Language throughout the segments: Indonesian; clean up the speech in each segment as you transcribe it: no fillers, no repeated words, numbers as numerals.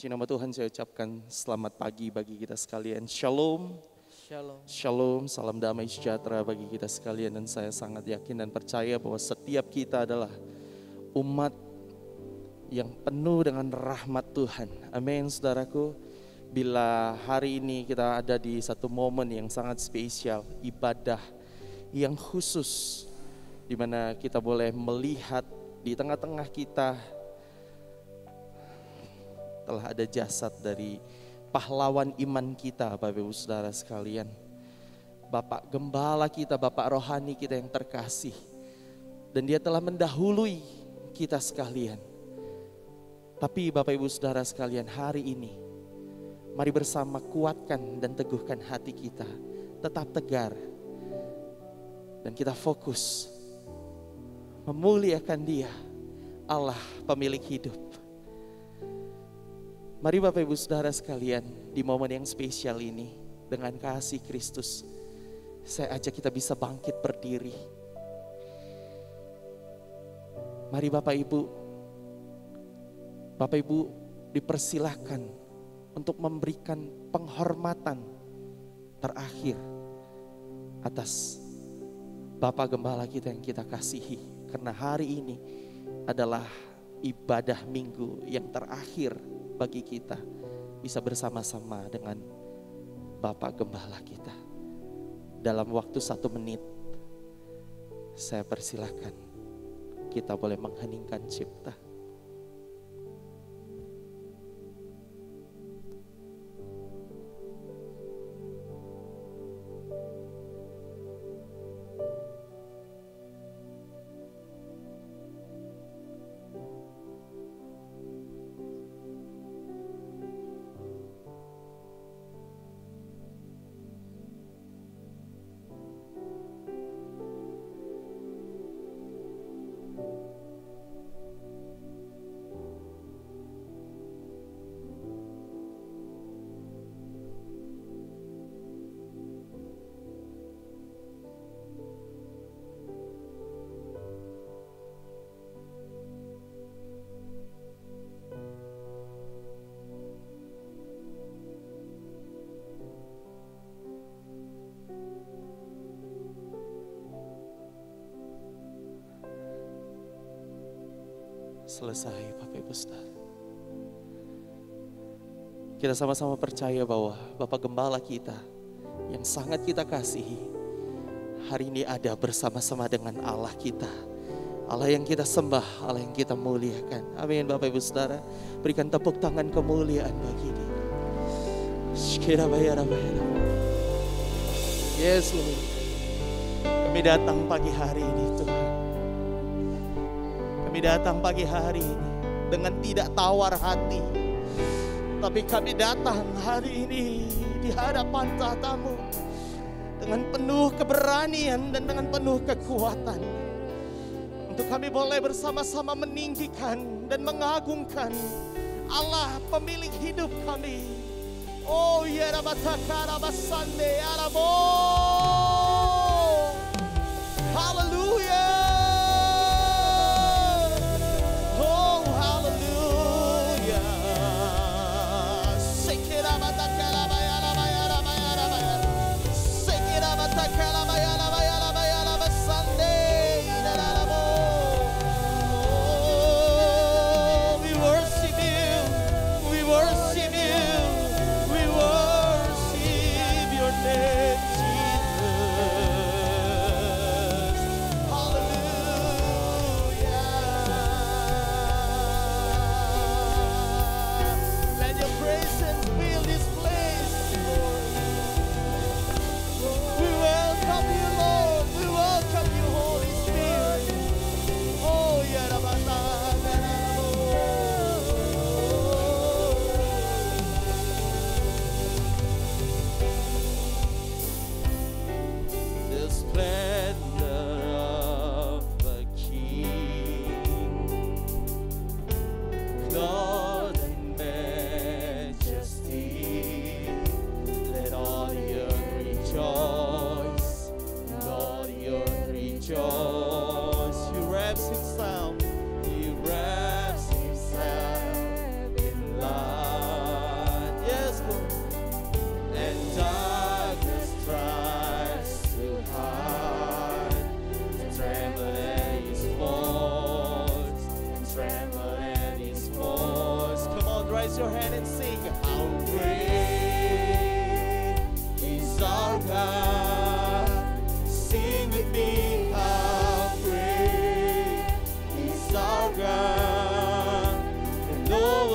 Puji nama Tuhan, saya ucapkan selamat pagi bagi kita sekalian. Shalom. Shalom. Shalom, salam damai sejahtera bagi kita sekalian. Dan saya sangat yakin dan percaya bahwa setiap kita adalah umat yang penuh dengan rahmat Tuhan. Amin, saudaraku. Bila hari ini kita ada di satu momen yang sangat spesial, ibadah yang khusus, di mana kita boleh melihat di tengah-tengah kita telah ada jasad dari pahlawan iman kita, Bapak Ibu Saudara sekalian. Bapak Gembala kita, Bapak Rohani kita yang terkasih. Dan dia telah mendahului kita sekalian. Tapi Bapak Ibu Saudara sekalian, hari ini mari bersama kuatkan dan teguhkan hati kita. Tetap tegar. Dan kita fokus memuliakan Dia, Allah pemilik hidup. Mari Bapak Ibu Saudara sekalian, di momen yang spesial ini, dengan kasih Kristus, saya ajak kita bisa bangkit berdiri. Mari Bapak Ibu dipersilahkan untuk memberikan penghormatan terakhir atas Bapak Gembala kita yang kita kasihi. Karena hari ini adalah ibadah minggu yang terakhir bagi kita bisa bersama-sama dengan Bapak Gembala kita. Dalam waktu 1 menit, saya persilahkan kita boleh mengheningkan cipta. Selesai Bapak Ibu Saudara. Kita sama-sama percaya bahwa Bapak Gembala kita yang sangat kita kasihi hari ini ada bersama-sama dengan Allah kita. Allah yang kita sembah, Allah yang kita muliakan. Amin Bapak Ibu Saudara. Berikan tepuk tangan kemuliaan bagi Dia. Yes Lord. Kami datang pagi hari ini Tuhan. Kami datang pagi hari ini dengan tidak tawar hati. Tapi kami datang hari ini di hadapan tahta-Mu dengan penuh keberanian dan dengan penuh kekuatan. Untuk kami boleh bersama-sama meninggikan dan mengagungkan Allah pemilik hidup kami. Oh ya rabataka rabasande arabo. Haleluya. Worship you, we worship your name, Jesus.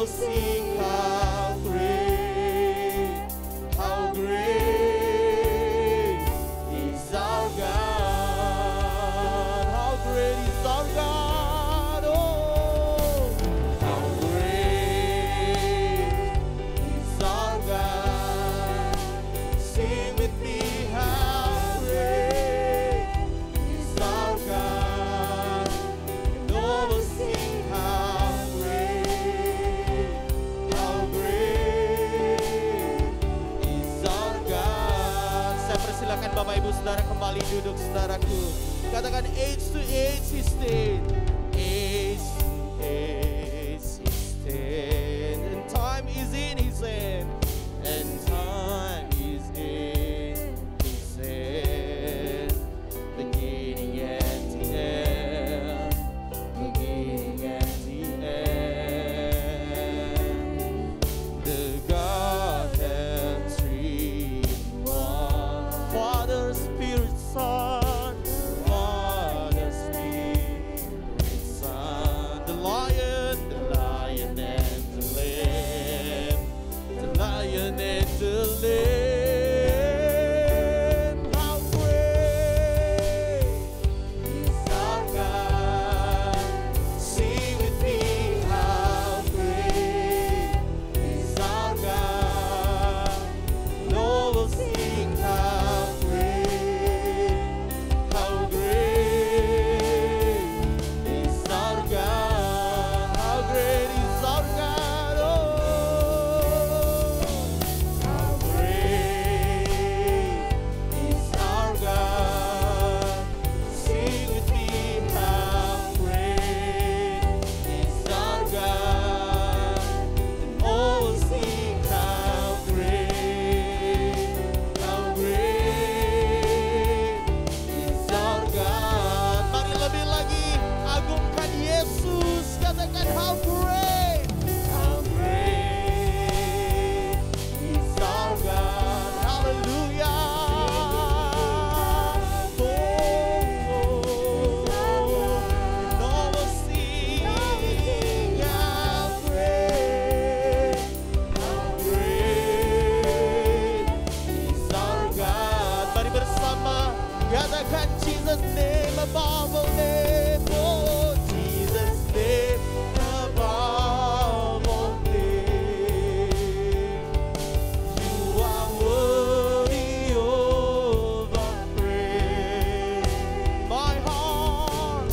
sing how great is our God. How great is our God. Oh, how great is our God. Sing with me, how great is our God. And all will sing how great is our God. Saya persilakan Bapak Ibu Saudara kembali duduk, saudaraku. Katakan age to age he stayed. Age to age he stayed. And time is in his hand. And time is in his hand. Beginning and the end. Beginning and the end. The Godhead three in one. Father, Spirit, Son. Father, Spirit, Son. The lion and the lamb. The lion and the lamb. How great is our God. Sing with me, how great is our God. And all will sing how great is our God. How great is our God. Oh, how great is our God. Sing with me, how great is our God. And all will sing how great is our God. Mari lebih lagi agungkan Yesus. Katakan how great is our God. Hallelujah. Oh, and all will sing how great is our God. Mari bersama katakan Jesus name above all name. Oh, Jesus name above all name. You are worthy of our praise. My heart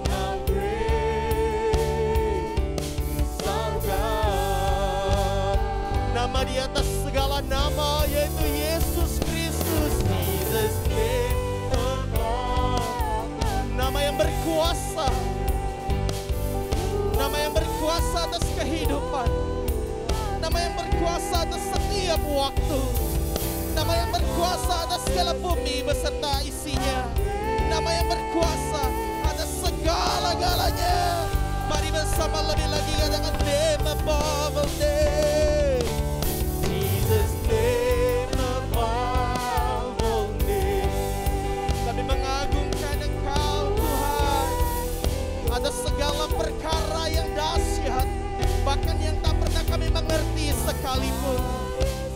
how great is our God. Nama di atas segala nama yaitu Yesus Kristus. Jesus name above. Nama yang berkuasa. Nama yang berkuasa atas kehidupan. Nama yang berkuasa atas setiap waktu. Nama yang berkuasa atas segala bumi beserta isinya. Nama yang berkuasa atas segala-galanya. Mari bersama lebih lagi katakan name above all name. Jesus name above all name. Kami mengagungkan Engkau Tuhan atas segala perkara yang dahsyat, bahkan yang tak pernah kami mengerti sekalipun.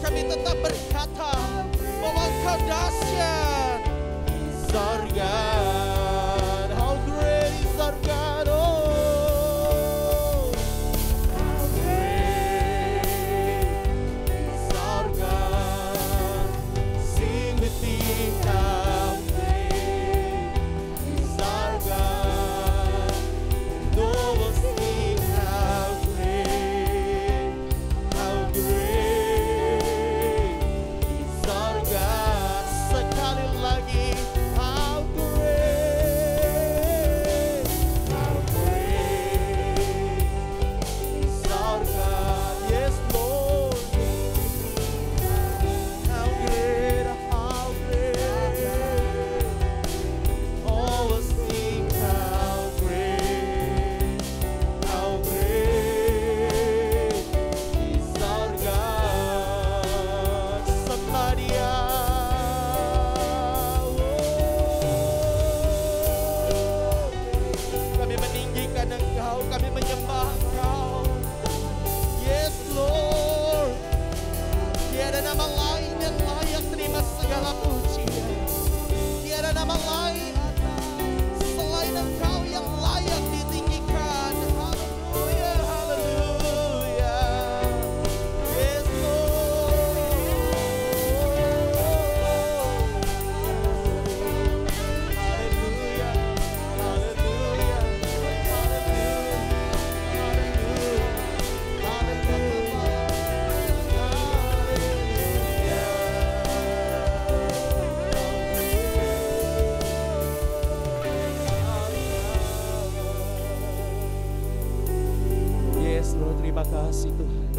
Kami tetap berkata bahwa Engkau dahsyat. Is our God. How great is our God. Oh, how great is our God. Sing with me, how great is our God. And all will sing how great is our God. Sekali lagi, how great kasih Tuhan.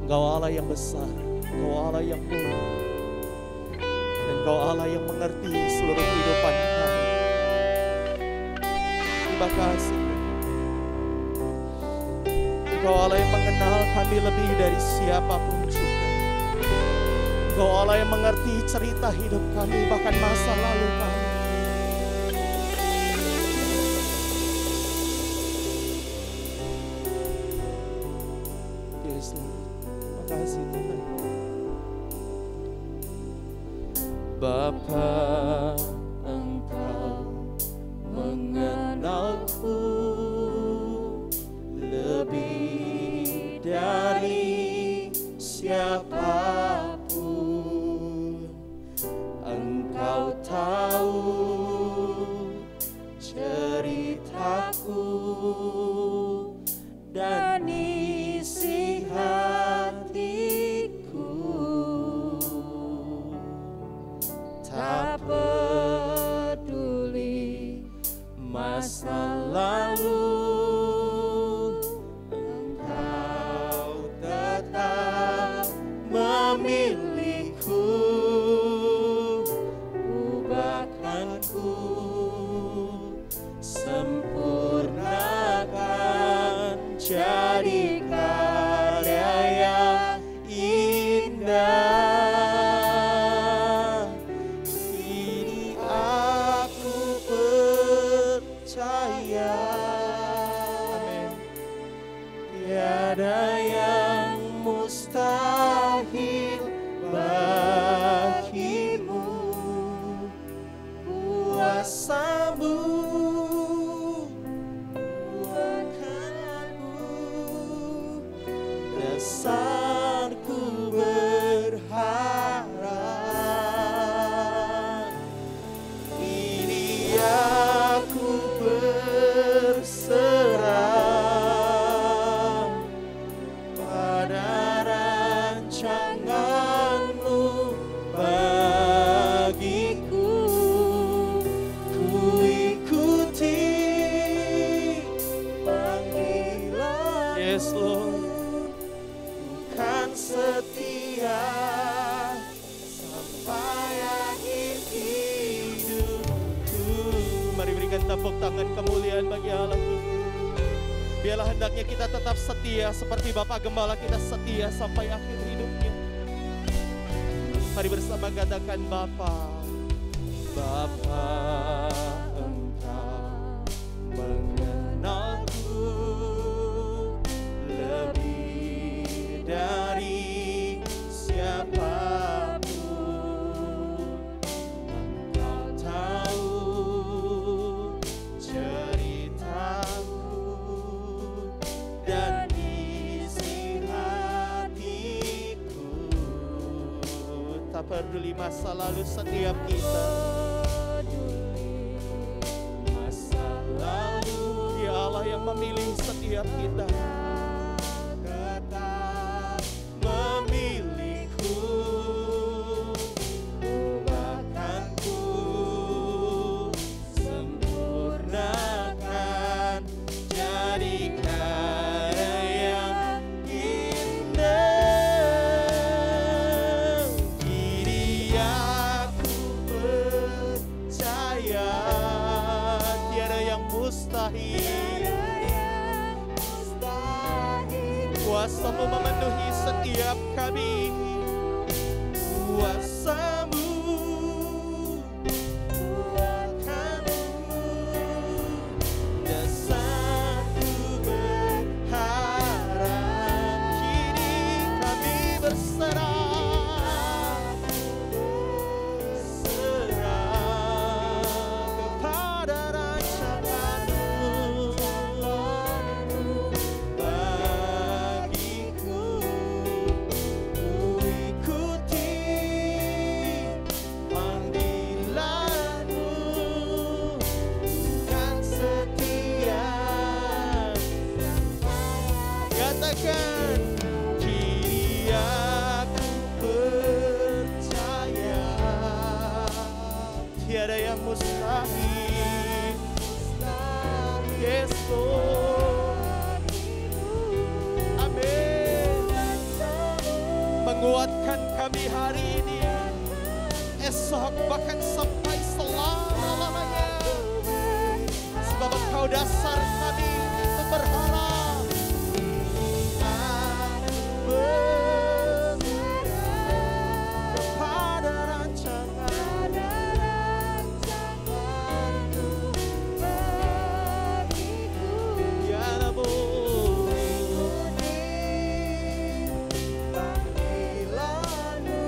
Engkau Allah yang besar, Engkau Allah yang mulia, dan Engkau Allah yang mengerti seluruh kehidupan kami. Terima kasih. Engkau Allah yang mengenal kami lebih dari siapapun juga. Engkau Allah yang mengerti cerita hidup kami, bahkan masa lalu kami. Yes, Lord. Terima kasih Tuhan. Bapa, Engkau mengenalku lebih dari siapapun. Engkau tahu ceritaku dan isi hatiku. Tak peduli masa lalu, Engkau tetap memilihku. Ubahkanku, sempurnakan jadi karya yang indah. Kini aku percaya, amin, tiada yang mustahil bagimu. Kuasa-Mu dasarku berharap. Ini aku berserah pada rancangan-Mu bagiku. Ku ikuti panggilan. Yes, Lord. Setia sampai akhir hidupku. Mari berikan tepuk tangan kemuliaan bagi Allah. Biarlah hendaknya kita tetap setia seperti Bapak Gembala kita setia sampai akhir hidupnya. Mari bersama katakan Bapa, Bapa, Engkau mengenalku lebih dari siapapun. Engkau tahu ceritaku dan isi hatiku. Tak peduli masa lalu setiap kita, masa lalu Dia Allah yang memilih setiap kita. Kuasa-Mu memenuhi setiap kami. Kuasa-Mu kuatkanku, dasarku berharap. Kini kami berserah kepada rancangan-Mu. Kini aku percaya tiada yang mustahil. Yes, Lord. Menguatkan kami hari ini, esok bahkan sampai selama-lamanya. Sebab Engkau dasar kami untuk berharap. Kepada rancangan-Mu, ya Rabbul, panggilan-Mu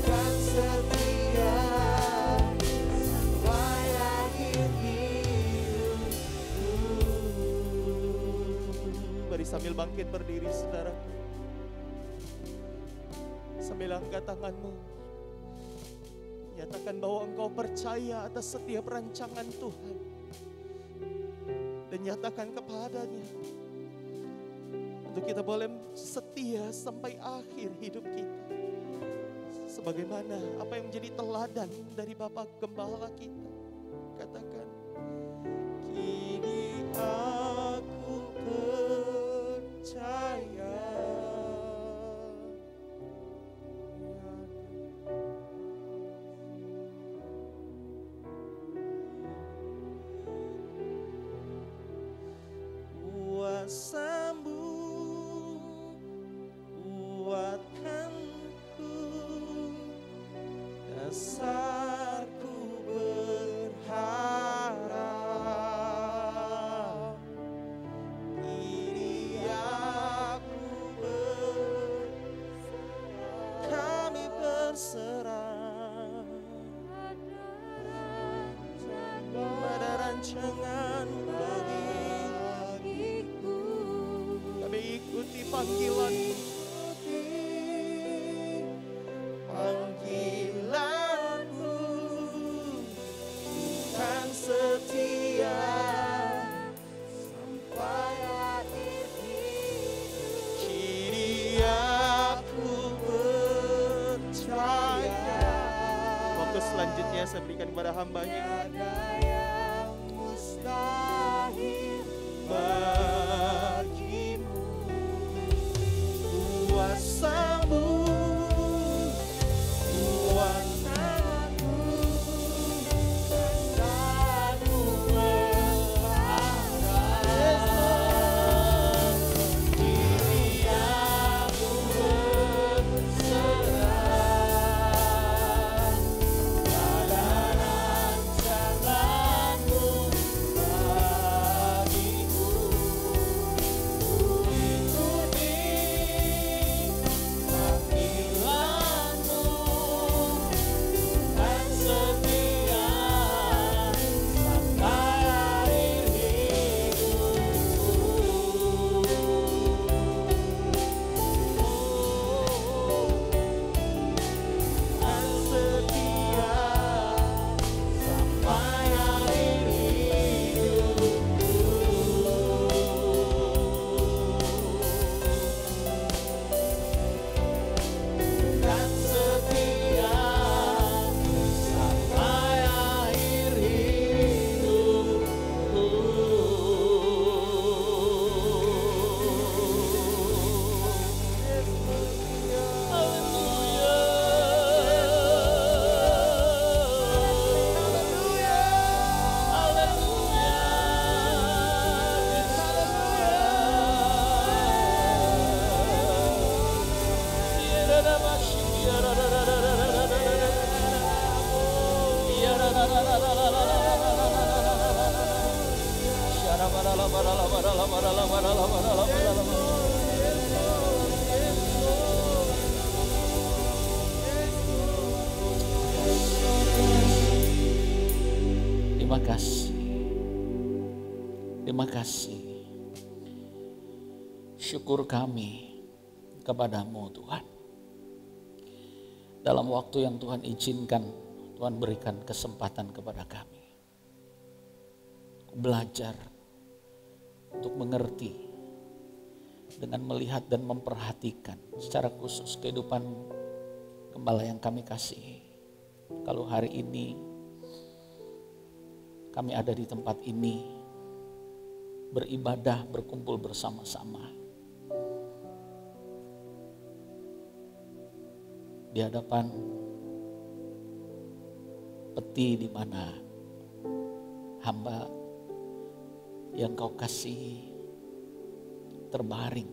kan setia sampai akhir hidupku. Mari sambil bangkit berdiri, saudara. Sambil angkat tanganmu, nyatakan bahwa engkau percaya atas setiap rancangan Tuhan, dan nyatakan kepadanya untuk kita boleh setia sampai akhir hidup kita. Sebagaimana apa yang menjadi teladan dari Bapak Gembala kita. Katakan, kini aku percaya. Kuasa-Mu kuatkanku, dasarku berharap. Kini kami berserah pada rancangan bagiku. Kami ikuti panggilan-Mu, panggilan-Mu kan setia sampai akhir hidup. Kini aku percaya. Waktu selanjutnya saya berikan kepada hamba-Nya. Tiada yang mustahil bagi-Mu. Kuasa-Mu kuatkanku, dasarku berharap. Kini aku berserah pada rancangan-Mu bagiku. Terima kasih. Terima kasih. Syukur kami kepada-Mu Tuhan. Dalam waktu yang Tuhan izinkan, Tuhan berikan kesempatan kepada kami. Belajar untuk mengerti dengan melihat dan memperhatikan secara khusus kehidupan Gembala yang kami kasihi. Kalau hari ini kami ada di tempat ini, beribadah, berkumpul bersama-sama. di hadapan peti di mana hamba yang kau kasih terbaring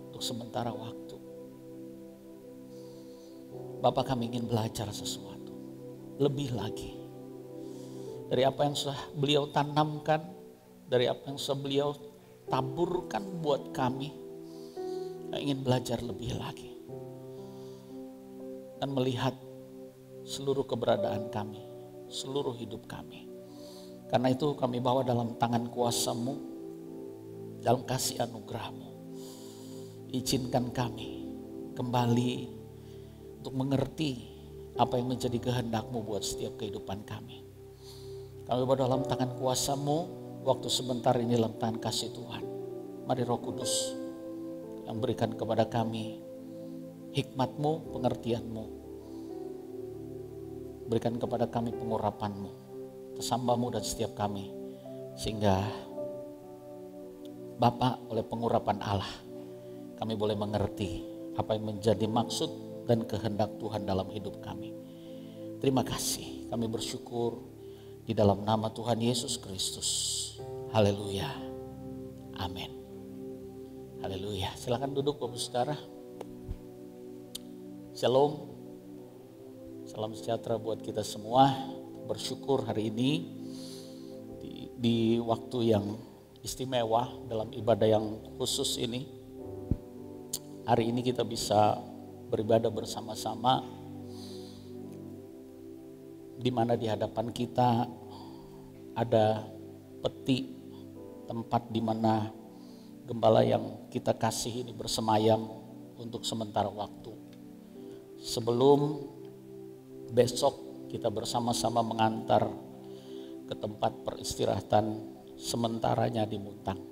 untuk sementara waktu. Bapak, kami ingin belajar sesuatu lebih lagi dari apa yang sudah beliau tanamkan, dari apa yang sudah beliau taburkan buat kami. Kami ingin belajar lebih lagi dan melihat seluruh keberadaan kami, seluruh hidup kami. Karena itu kami bawa dalam tangan kuasa-Mu, dalam kasih anugerah-Mu. Izinkan kami kembali untuk mengerti apa yang menjadi kehendak-Mu buat setiap kehidupan kami. Kami bawa dalam tangan kuasa-Mu, waktu sebentar ini dalam tangan kasih Tuhan. Mari Roh Kudus yang berikan kepada kami hikmat-Mu, pengertian-Mu. Berikan kepada kami pengurapan-Mu atas hamba-Mu dan setiap kami, sehingga Bapa, oleh pengurapan Allah kami boleh mengerti apa yang menjadi maksud dan kehendak Tuhan dalam hidup kami. Terima kasih, kami bersyukur di dalam nama Tuhan Yesus Kristus. Haleluya, amin. Haleluya. Silakan duduk Bapak Saudara. Shalom, salam sejahtera buat kita semua. Bersyukur hari ini di waktu yang istimewa dalam ibadah yang khusus ini. Hari ini kita bisa beribadah bersama-sama, di mana di hadapan kita ada peti, tempat di mana gembala yang kita kasih ini bersemayam untuk sementara waktu. Sebelum besok kita bersama-sama mengantar ke tempat peristirahatan sementaranya di Muntang.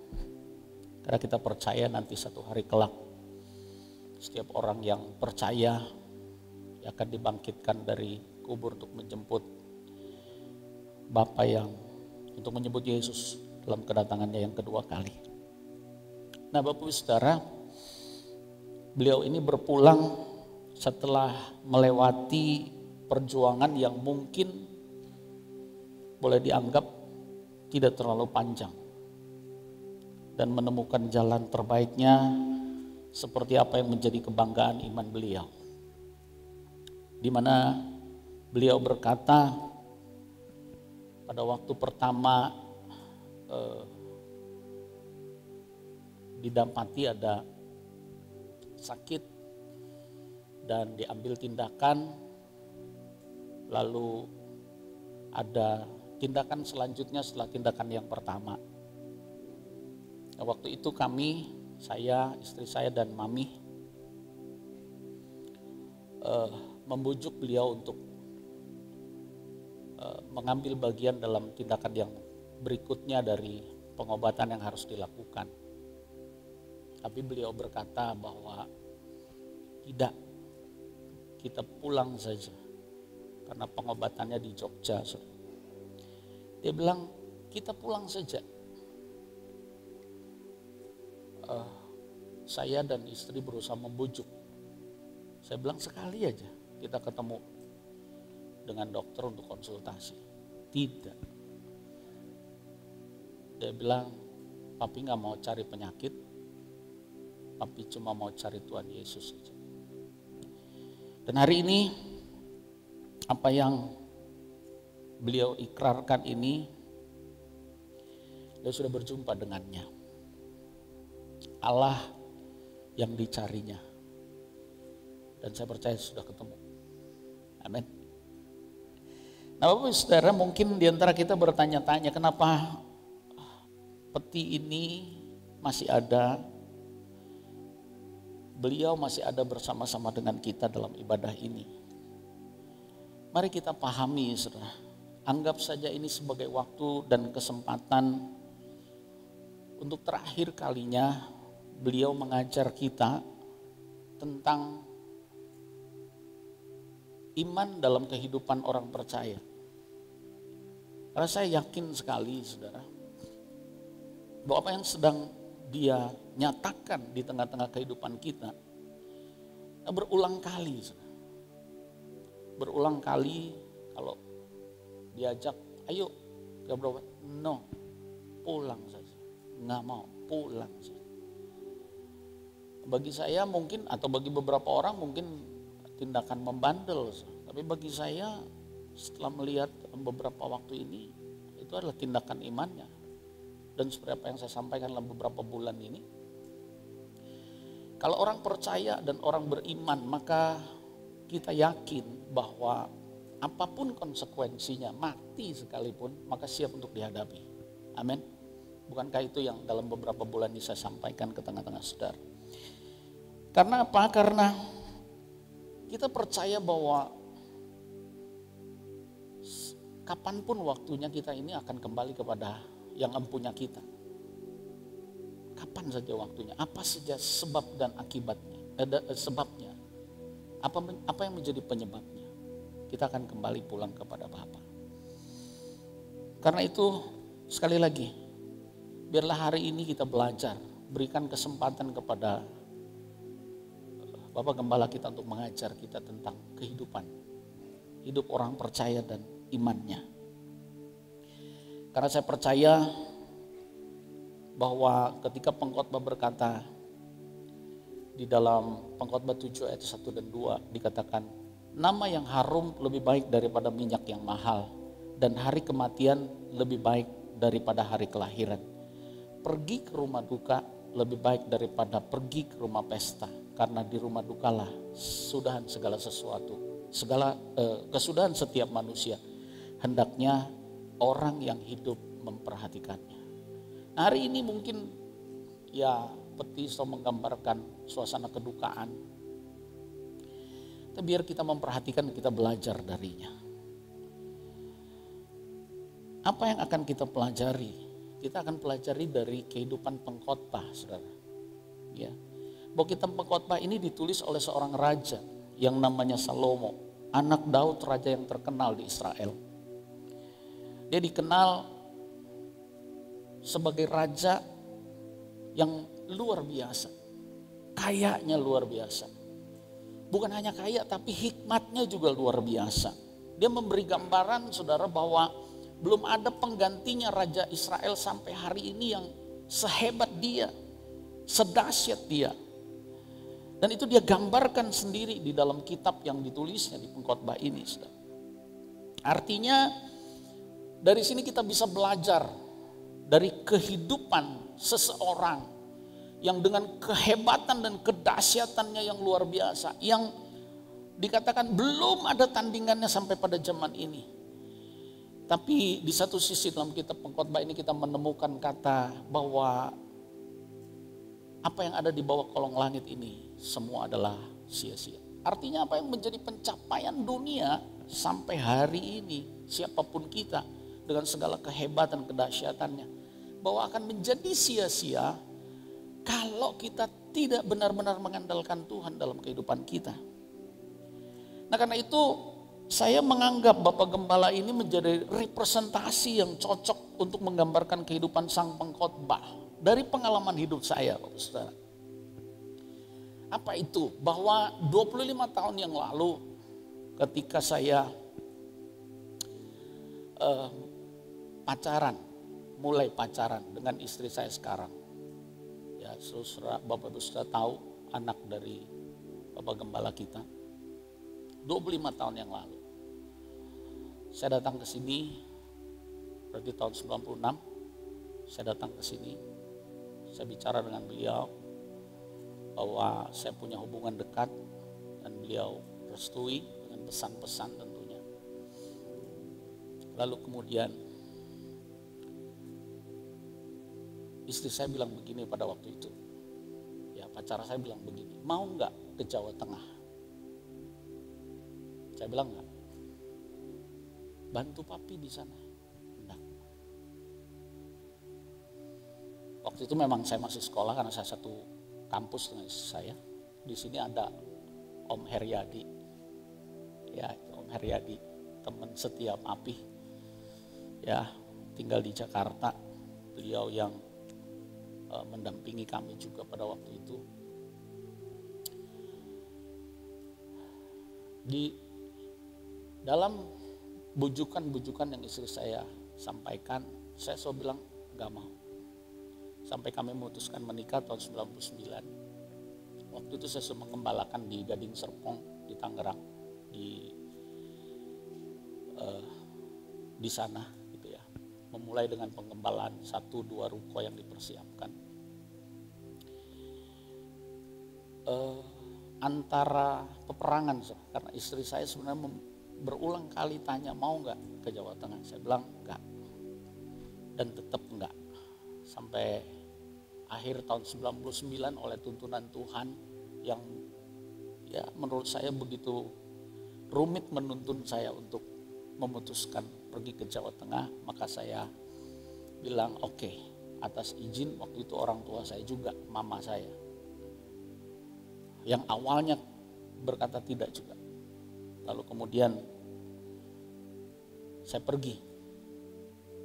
Karena kita percaya nanti satu hari kelak setiap orang yang percaya akan dibangkitkan dari kubur untuk menjemput Bapa yang untuk menyebut Yesus dalam kedatangannya yang kedua kali. Nah, Bapak Saudara, beliau ini berpulang setelah melewati perjuangan yang mungkin boleh dianggap tidak terlalu panjang dan menemukan jalan terbaiknya seperti apa yang menjadi kebanggaan iman beliau, di mana beliau berkata pada waktu pertama didapati ada sakit dan diambil tindakan, lalu ada tindakan selanjutnya setelah tindakan yang pertama. Nah, waktu itu kami, saya, istri saya dan Mami membujuk beliau untuk mengambil bagian dalam tindakan yang berikutnya dari pengobatan yang harus dilakukan. Tapi beliau berkata bahwa tidak, kita pulang saja karena pengobatannya di Jogja. Dia bilang kita pulang saja. Saya dan istri berusaha membujuk. Saya bilang sekali aja kita ketemu dengan dokter untuk konsultasi. Tidak. Dia bilang, papi gak mau cari penyakit, papi cuma mau cari Tuhan Yesus saja. Dan hari ini apa yang beliau ikrarkan ini, dia sudah berjumpa dengannya. Allah yang dicarinya. Dan saya percaya sudah ketemu. Amin. Nah, Bapak Saudara, mungkin diantara kita bertanya-tanya kenapa peti ini masih ada, beliau masih ada bersama-sama dengan kita dalam ibadah ini. Mari kita pahami, saudara, anggap saja ini sebagai waktu dan kesempatan untuk terakhir kalinya beliau mengajar kita tentang iman dalam kehidupan orang percaya. Karena saya yakin sekali, saudara, bahwa apa yang sedang dia nyatakan di tengah-tengah kehidupan kita berulang kali, saudara. berulang kali kalau diajak, ayo ke berobat, no, pulang saja, nggak mau, pulang saja. Bagi saya mungkin, atau bagi beberapa orang mungkin tindakan membandel, tapi bagi saya setelah melihat beberapa waktu ini, itu adalah tindakan imannya. Dan seperti apa yang saya sampaikan dalam beberapa bulan ini, kalau orang percaya dan orang beriman, maka kita yakin bahwa apapun konsekuensinya, mati sekalipun, maka siap untuk dihadapi. Amin. Bukankah itu yang dalam beberapa bulan ini saya sampaikan ke tengah-tengah saudara? Karena apa? Karena kita percaya bahwa kapanpun waktunya kita ini akan kembali kepada yang empunya kita. Kapan saja waktunya, apa saja sebab dan akibatnya, sebabnya, apa yang menjadi penyebabnya, kita akan kembali pulang kepada Bapa. Karena itu sekali lagi, biarlah hari ini kita belajar, berikan kesempatan kepada Bapak Gembala kita untuk mengajar kita tentang kehidupan, hidup orang percaya dan imannya. Karena saya percaya bahwa ketika pengkhotbah berkata di dalam pengkhotbah 7 ayat 1 dan 2 dikatakan, nama yang harum lebih baik daripada minyak yang mahal, dan hari kematian lebih baik daripada hari kelahiran. Pergi ke rumah duka lebih baik daripada pergi ke rumah pesta, karena di rumah dukalah sudahan segala sesuatu, kesudahan setiap manusia. Hendaknya orang yang hidup memperhatikannya. Nah, hari ini mungkin ya peti so menggambarkan suasana kedukaan. Tapi biar kita memperhatikan, kita belajar darinya. Apa yang akan kita pelajari? Kita akan pelajari dari kehidupan pengkhotbah, saudara. Ya, bahwa kitab pengkhotbah ini ditulis oleh seorang raja yang namanya Salomo, anak Daud, raja yang terkenal di Israel. Dia dikenal sebagai raja yang luar biasa, kayanya luar biasa. Bukan hanya kaya, tapi hikmatnya juga luar biasa. Dia memberi gambaran, saudara, bahwa belum ada penggantinya raja Israel sampai hari ini yang sehebat dia, sedahsyat dia. Dan itu dia gambarkan sendiri di dalam kitab yang ditulisnya di pengkhotbah ini, saudara. Artinya dari sini kita bisa belajar dari kehidupan seseorang yang dengan kehebatan dan kedahsyatannya yang luar biasa, yang dikatakan belum ada tandingannya sampai pada zaman ini. Tapi di satu sisi dalam kitab pengkhotbah ini kita menemukan kata bahwa apa yang ada di bawah kolong langit ini semua adalah sia-sia. Artinya apa yang menjadi pencapaian dunia sampai hari ini, siapapun kita dengan segala kehebatan kedahsyatannya, bahwa akan menjadi sia-sia kalau kita tidak benar-benar mengandalkan Tuhan dalam kehidupan kita. Nah, karena itu saya menganggap Bapak Gembala ini menjadi representasi yang cocok untuk menggambarkan kehidupan sang pengkhotbah dari pengalaman hidup saya, Bapak Saudara. Apa itu? Bahwa 25 tahun yang lalu ketika saya mulai pacaran dengan istri saya sekarang. Ya, saudara, Bapak Ibu sudah tahu anak dari Bapak Gembala kita. 25 tahun yang lalu. Saya datang ke sini berarti tahun 96. Saya datang ke sini. Saya bicara dengan beliau bahwa saya punya hubungan dekat dan beliau restui dengan pesan-pesan tentunya. Lalu kemudian istri saya bilang begini pada waktu itu. Ya, pacar saya bilang begini, mau nggak ke Jawa Tengah? Saya bilang enggak. Bantu papi di sana. Enggak. Waktu itu memang saya masih sekolah karena saya satu kampus dengan istri saya. Di sini ada Om Heriadi. Ya, Om Heriadi, teman setia papi. Ya, tinggal di Jakarta. Beliau yang mendampingi kami juga pada waktu itu. Dalam bujukan-bujukan yang istri saya sampaikan, saya selalu bilang gak mau. Sampai kami memutuskan menikah tahun 99. Waktu itu saya sudah mengembalakan di Gading Serpong di Tangerang, di sana gitu ya. Memulai dengan pengembalaan 1-2 ruko yang dipersiapkan. Antara peperangan, karena istri saya sebenarnya berulang kali tanya mau nggak ke Jawa Tengah. Saya bilang enggak, dan tetap enggak. Sampai akhir tahun 99 oleh tuntunan Tuhan yang ya menurut saya begitu rumit menuntun saya untuk memutuskan pergi ke Jawa Tengah, maka saya bilang oke, atas izin waktu itu orang tua saya juga, mama saya. Yang awalnya berkata tidak juga. Lalu kemudian saya pergi.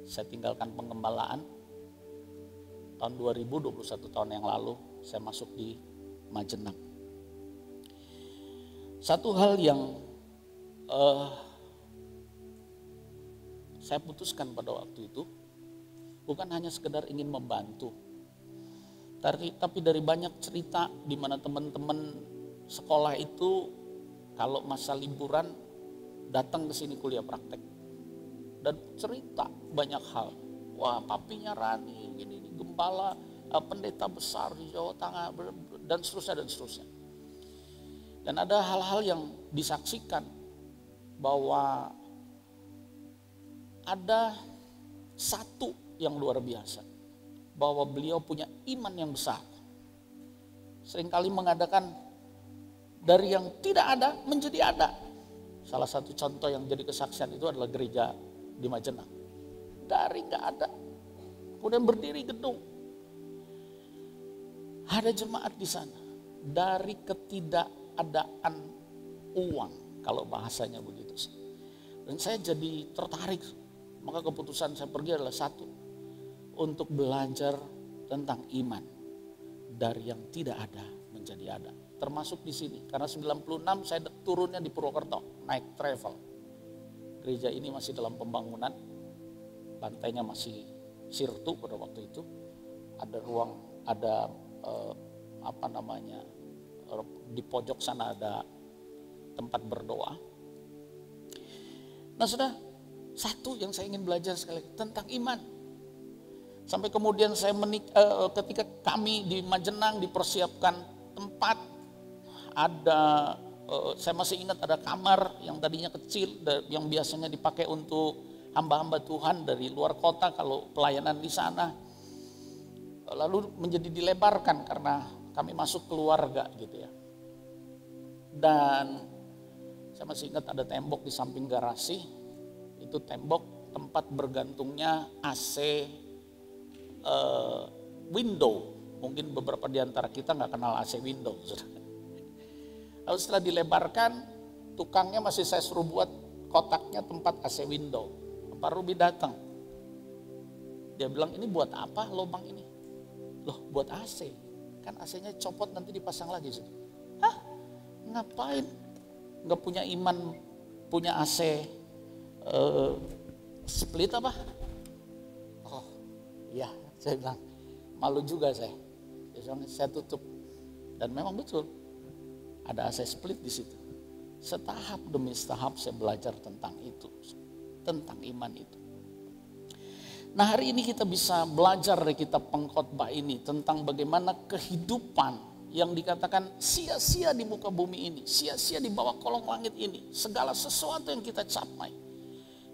Saya tinggalkan pengembalaan. Tahun 2021 tahun yang lalu saya masuk di Majenang. Satu hal yang saya putuskan pada waktu itu bukan hanya sekedar ingin membantu, tapi dari banyak cerita di mana teman-teman sekolah itu kalau masa liburan datang ke sini kuliah praktek dan cerita banyak hal. Wah, papinya Rani ini gembala pendeta besar di Jawa Tengah dan seterusnya dan seterusnya. Dan ada hal-hal yang disaksikan bahwa ada satu yang luar biasa, bahwa beliau punya iman yang besar. Seringkali mengadakan dari yang tidak ada menjadi ada. Salah satu contoh yang jadi kesaksian itu adalah gereja di Majenang. Dari nggak ada, kemudian berdiri gedung. Ada jemaat di sana. Dari ketidakadaan uang, kalau bahasanya begitu. Dan saya jadi tertarik. Maka keputusan saya pergi adalah satu, untuk belajar tentang iman. Dari yang tidak ada menjadi ada. Termasuk di sini, karena 96 saya turunnya di Purwokerto, naik travel. Gereja ini masih dalam pembangunan, lantainya masih sirtu pada waktu itu. Ada ruang, ada di pojok sana ada tempat berdoa. Nah sudah, satu yang saya ingin belajar sekali tentang iman. Sampai kemudian saya ketika kami di Majenang dipersiapkan tempat, ada saya masih ingat ada kamar yang tadinya kecil yang biasanya dipakai untuk hamba-hamba Tuhan dari luar kota kalau pelayanan di sana. Lalu menjadi dilebarkan karena kami masuk keluarga gitu ya. Dan saya masih ingat ada tembok di samping garasi. Itu tembok tempat bergantungnya AC window. Mungkin beberapa di antara kita nggak kenal AC window. Lalu setelah dilebarkan, tukangnya masih saya suruh buat kotaknya tempat AC window. Pak Ruby datang. Dia bilang, ini buat apa lubang ini? Loh, buat AC. Kan AC-nya copot nanti dipasang lagi. Hah? Ngapain? Nggak punya iman, punya AC split apa? Oh, iya, saya bilang malu juga saya. Saya tutup. Dan memang betul, ada AC split di situ. Setahap demi setahap saya belajar tentang itu, tentang iman itu. Nah hari ini kita bisa belajar dari kitab Pengkhotbah ini tentang bagaimana kehidupan yang dikatakan sia-sia di muka bumi ini, sia-sia di bawah kolong langit ini, segala sesuatu yang kita capai.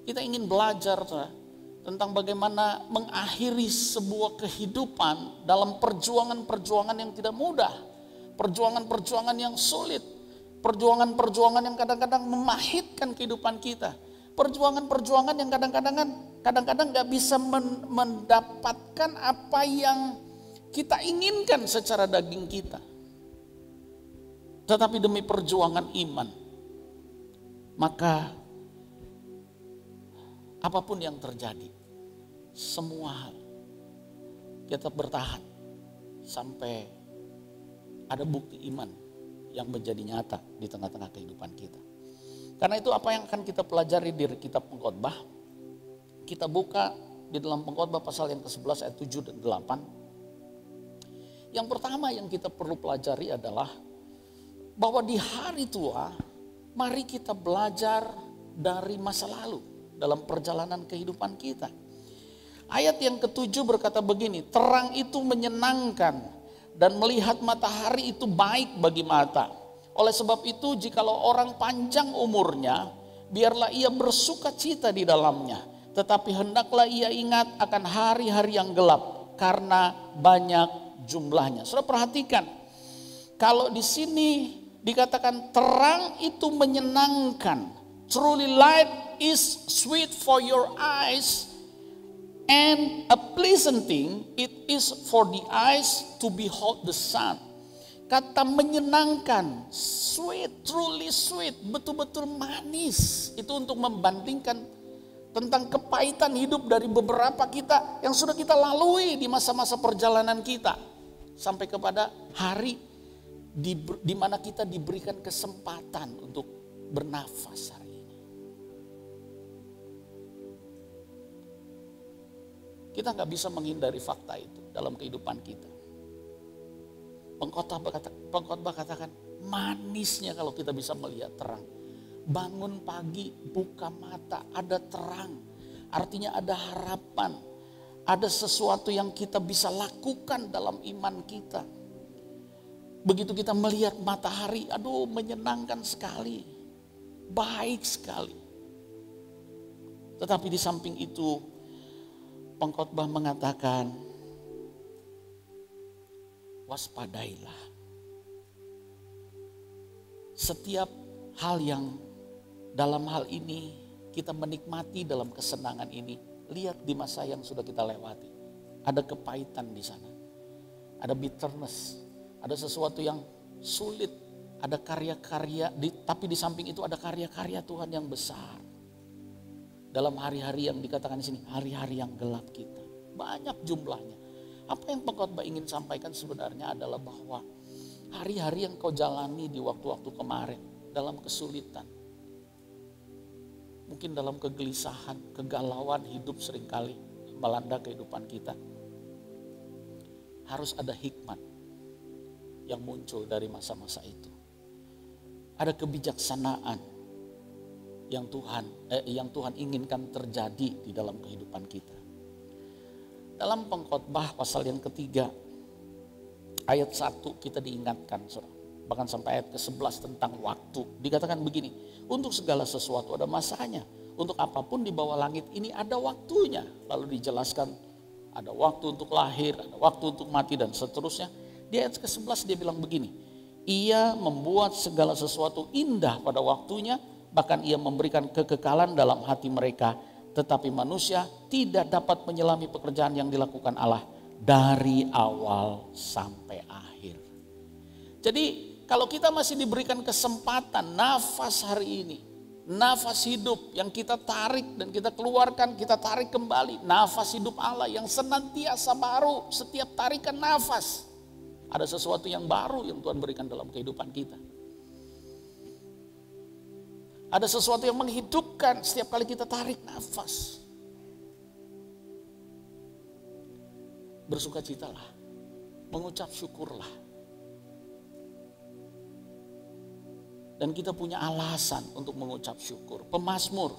Kita ingin belajar tentang bagaimana mengakhiri sebuah kehidupan dalam perjuangan-perjuangan yang tidak mudah, perjuangan-perjuangan yang sulit, perjuangan-perjuangan yang kadang-kadang memahitkan kehidupan kita. Perjuangan-perjuangan yang kadang-kadang gak bisa mendapatkan apa yang kita inginkan secara daging kita. Tetapi demi perjuangan iman, maka apapun yang terjadi, semua hal kita bertahan sampai ada bukti iman yang menjadi nyata di tengah-tengah kehidupan kita. Karena itu apa yang akan kita pelajari di kitab Pengkhotbah? Kita buka di dalam Pengkhotbah pasal yang ke-11 ayat 7 dan 8. Yang pertama yang kita perlu pelajari adalah bahwa di hari tua, mari kita belajar dari masa lalu dalam perjalanan kehidupan kita. Ayat yang ke-7 berkata begini, terang itu menyenangkan dan melihat matahari itu baik bagi mata. Oleh sebab itu jikalau orang panjang umurnya, biarlah ia bersuka cita di dalamnya. Tetapi hendaklah ia ingat akan hari-hari yang gelap karena banyak jumlahnya. Saudara perhatikan, kalau di sini dikatakan terang itu menyenangkan. Truly light is sweet for your eyes and a pleasant thing it is for the eyes to behold the sun. Kata menyenangkan, sweet, truly sweet, betul-betul manis. Itu untuk membandingkan tentang kepahitan hidup dari beberapa kita yang sudah kita lalui di masa-masa perjalanan kita. Sampai kepada hari di mana kita diberikan kesempatan untuk bernafas hari ini. Kita nggak bisa menghindari fakta itu dalam kehidupan kita. Pengkhotbah katakan manisnya kalau kita bisa melihat terang. Bangun pagi, buka mata, ada terang. Artinya ada harapan. Ada sesuatu yang kita bisa lakukan dalam iman kita. Begitu kita melihat matahari, aduh menyenangkan sekali. Baik sekali. Tetapi di samping itu, pengkhotbah mengatakan, waspadailah. Setiap hal yang dalam hal ini kita menikmati dalam kesenangan ini, lihat di masa yang sudah kita lewati. Ada kepahitan di sana. Ada bitterness, ada sesuatu yang sulit, ada karya-karya, tapi di samping itu ada karya-karya Tuhan yang besar. Dalam hari-hari yang dikatakan di sini, hari-hari yang gelap kita. Banyak jumlahnya. Apa yang pengkhotbah ingin sampaikan sebenarnya adalah bahwa hari-hari yang kau jalani di waktu-waktu kemarin dalam kesulitan. Mungkin dalam kegelisahan, kegalauan hidup seringkali melanda kehidupan kita. Harus ada hikmat yang muncul dari masa-masa itu. Ada kebijaksanaan yang Tuhan inginkan terjadi di dalam kehidupan kita. Dalam Pengkhotbah pasal yang ketiga, ayat 1 kita diingatkan, saudara. Bahkan sampai ayat ke-11 tentang waktu. Dikatakan begini, untuk segala sesuatu ada masanya. Untuk apapun di bawah langit ini ada waktunya. Lalu dijelaskan, ada waktu untuk lahir, ada waktu untuk mati dan seterusnya. Di ayat ke-11 dia bilang begini, ia membuat segala sesuatu indah pada waktunya, bahkan ia memberikan kekekalan dalam hati mereka. Tetapi manusia tidak dapat menyelami pekerjaan yang dilakukan Allah dari awal sampai akhir. Jadi kalau kita masih diberikan kesempatan nafas hari ini, nafas hidup yang kita tarik dan kita keluarkan, kita tarik kembali. Nafas hidup Allah yang senantiasa baru, setiap tarikan nafas. Ada sesuatu yang baru yang Tuhan berikan dalam kehidupan kita. Ada sesuatu yang menghidupkan setiap kali kita tarik nafas. Bersukacitalah, mengucap syukurlah. Dan kita punya alasan untuk mengucap syukur. Pemazmur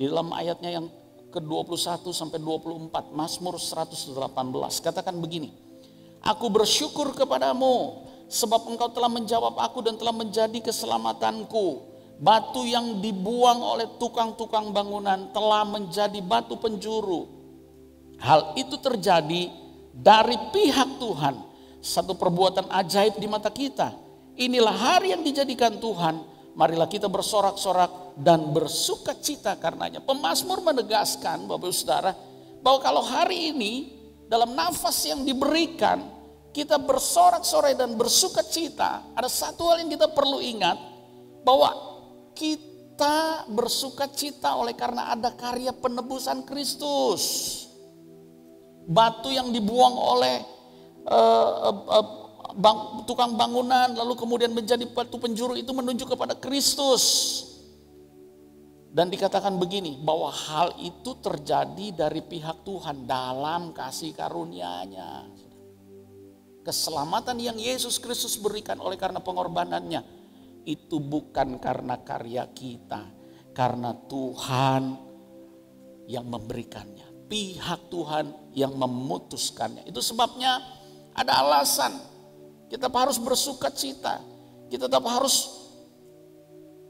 di dalam ayatnya yang ke-21 sampai 24, Mazmur 118 katakan begini. Aku bersyukur kepadamu sebab engkau telah menjawab aku dan telah menjadi keselamatanku. Batu yang dibuang oleh tukang-tukang bangunan telah menjadi batu penjuru. Hal itu terjadi dari pihak Tuhan. Satu perbuatan ajaib di mata kita. Inilah hari yang dijadikan Tuhan. Marilah kita bersorak-sorak dan bersuka cita karenanya. Pemazmur menegaskan Bapak Saudara bahwa kalau hari ini dalam nafas yang diberikan kita bersorak-sorai dan bersuka cita. Ada satu hal yang kita perlu ingat bahwa kita bersuka cita oleh karena ada karya penebusan Kristus. Batu yang dibuang oleh tukang bangunan lalu kemudian menjadi batu penjuru itu menunjuk kepada Kristus. Dan dikatakan begini, bahwa hal itu terjadi dari pihak Tuhan dalam kasih karunia-Nya. Keselamatan yang Yesus Kristus berikan oleh karena pengorbanannya, itu bukan karena karya kita, karena Tuhan yang memberikannya. Pihak Tuhan yang memutuskannya. Itu sebabnya ada alasan kita harus bersukacita. Kita tetap harus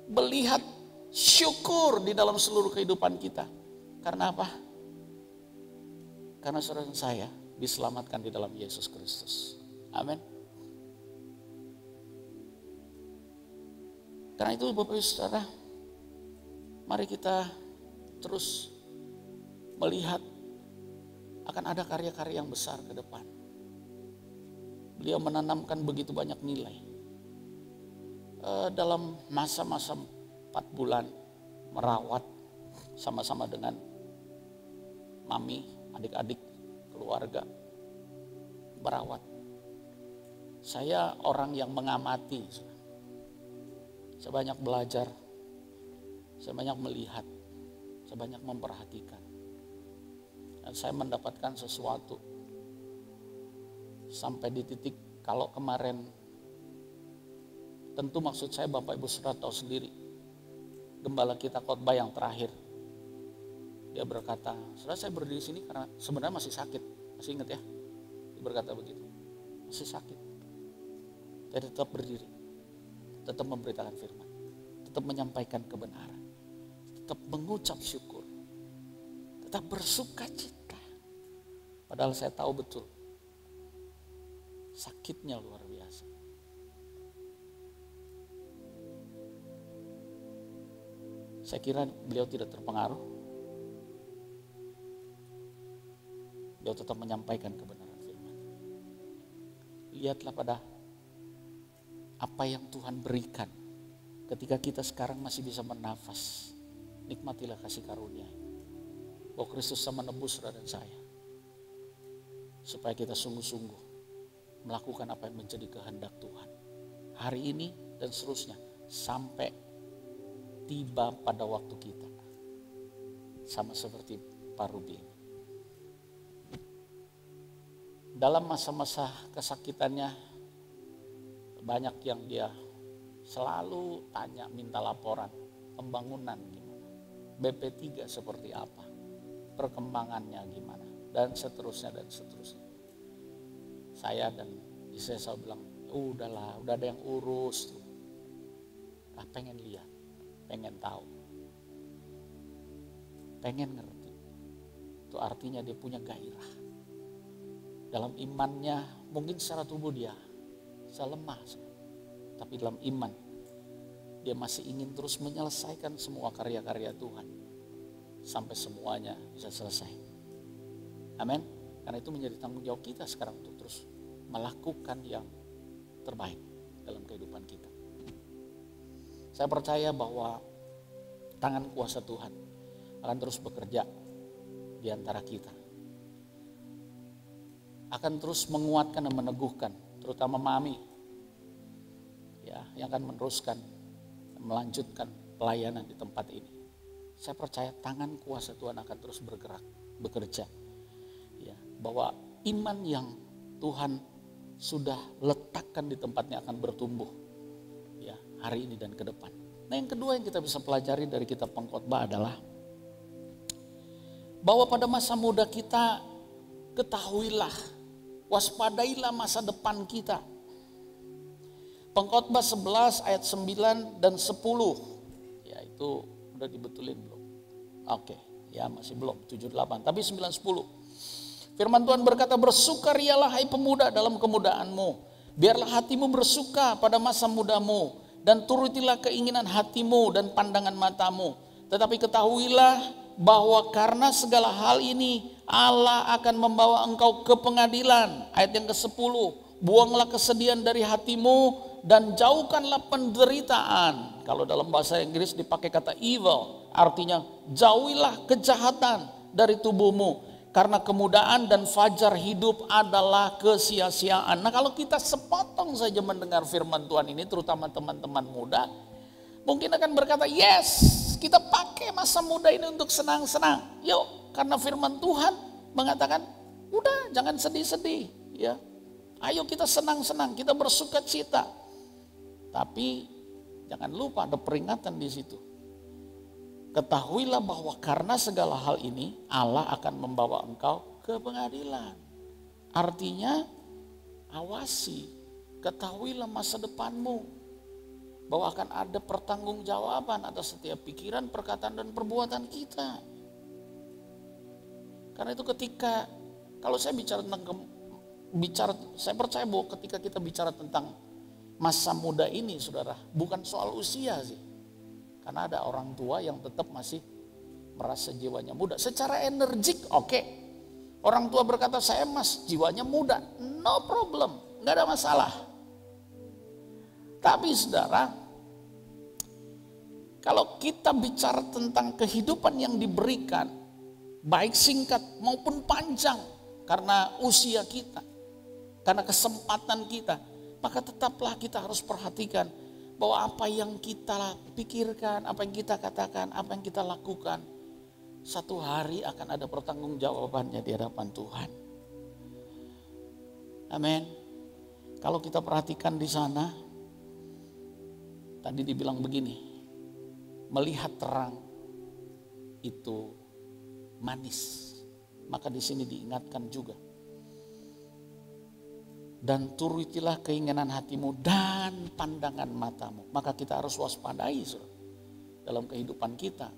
melihat syukur di dalam seluruh kehidupan kita. Karena apa? Karena saudara dan saya diselamatkan di dalam Yesus Kristus. Amin. Karena itu Bapak Ibu Saudara, mari kita terus melihat akan ada karya-karya yang besar ke depan. Beliau menanamkan begitu banyak nilai. Dalam masa-masa 4 bulan merawat sama-sama dengan mami, adik-adik, keluarga, merawat. Saya orang yang mengamati. Saya banyak belajar, saya banyak melihat, saya banyak memperhatikan. Dan saya mendapatkan sesuatu. Sampai di titik kalau kemarin, tentu maksud saya Bapak Ibu Saudara tahu sendiri, gembala kita khotbah yang terakhir, dia berkata, saudara saya berdiri sini karena sebenarnya masih sakit, masih ingat ya, dia berkata begitu, masih sakit, tapi tetap berdiri, tetap memberitakan firman, tetap menyampaikan kebenaran, tetap mengucap syukur, tetap bersuka cita, padahal saya tahu betul, sakitnya luar biasa. Saya kira beliau tidak terpengaruh. Beliau tetap menyampaikan kebenaran firman. Lihatlah pada apa yang Tuhan berikan ketika kita sekarang masih bisa bernafas. Nikmatilah kasih karunia. Bahwa Kristus sama menebus saudara dan saya. Supaya kita sungguh-sungguh melakukan apa yang menjadi kehendak Tuhan. Hari ini dan seterusnya sampai tiba pada waktu kita. Sama seperti Pak Ruby. Dalam masa-masa kesakitannya banyak yang dia selalu tanya, minta laporan pembangunan gimana, BP3 seperti apa, perkembangannya gimana, dan seterusnya dan seterusnya. Saya dan istri saya bilang, udahlah, udah ada yang urus tuh. Pengen lihat, pengen tahu, pengen ngerti. Itu artinya dia punya gairah. Dalam imannya, mungkin secara tubuh dia lemah, tapi dalam iman dia masih ingin terus menyelesaikan semua karya-karya Tuhan sampai semuanya bisa selesai. Amin. Karena itu menjadi tanggung jawab kita sekarang untuk terus melakukan yang terbaik dalam kehidupan kita. Saya percaya bahwa tangan kuasa Tuhan akan terus bekerja di antara kita. Akan terus menguatkan dan meneguhkan, terutama mami ya, yang akan meneruskan, melanjutkan pelayanan di tempat ini. Saya percaya tangan kuasa Tuhan akan terus bergerak, bekerja. Ya, bahwa iman yang Tuhan sudah letakkan di tempatnya akan bertumbuh ya, hari ini dan ke depan. Nah, yang kedua yang kita bisa pelajari dari kitab Pengkhotbah adalah bahwa pada masa muda kita ketahuilah, waspadailah masa depan kita. Pengkhotbah 11 ayat 9 dan 10. Ya, itu udah dibetulin belum? Oke, ya masih belum 7-8, tapi 9-10. Firman Tuhan berkata, bersukarialah hai pemuda dalam kemudaanmu. Biarlah hatimu bersuka pada masa mudamu. Dan turutilah keinginan hatimu dan pandangan matamu. Tetapi ketahuilah bahwa karena segala hal ini Allah akan membawa engkau ke pengadilan. Ayat yang ke-10. Buanglah kesedihan dari hatimu dan jauhkanlah penderitaan. Kalau dalam bahasa Inggris dipakai kata evil. Artinya jauhilah kejahatan dari tubuhmu. Karena kemudaan dan fajar hidup adalah kesia-siaan. Nah, kalau kita sepotong saja mendengar firman Tuhan ini, terutama teman-teman muda, mungkin akan berkata, yes, kita pakai masa muda ini untuk senang-senang. Yuk, karena firman Tuhan mengatakan, udah jangan sedih-sedih, ya. Ayo kita senang-senang, kita bersuka cita. Tapi jangan lupa ada peringatan di situ. Ketahuilah bahwa karena segala hal ini Allah akan membawa engkau ke pengadilan. Artinya awasi, ketahuilah masa depanmu. Bahwa akan ada pertanggungjawaban atas setiap pikiran, perkataan dan perbuatan kita. Karena itu ketika, kalau saya bicara tentang saya percaya bahwa ketika kita bicara tentang masa muda ini, saudara, bukan soal usia sih. Karena ada orang tua yang tetap masih merasa jiwanya muda. Secara energik, oke. Orang tua berkata, saya jiwanya muda. No problem, nggak ada masalah. Tapi saudara, kalau kita bicara tentang kehidupan yang diberikan, baik singkat maupun panjang, karena usia kita, karena kesempatan kita, maka tetaplah kita harus perhatikan bahwa apa yang kita pikirkan, apa yang kita katakan, apa yang kita lakukan, satu hari akan ada pertanggungjawabannya di hadapan Tuhan. Amin. Kalau kita perhatikan di sana, tadi dibilang begini, melihat terang itu manis. Maka di sini diingatkan juga. Dan turutilah keinginan hatimu dan pandangan matamu. Maka kita harus waspadai dalam kehidupan kita.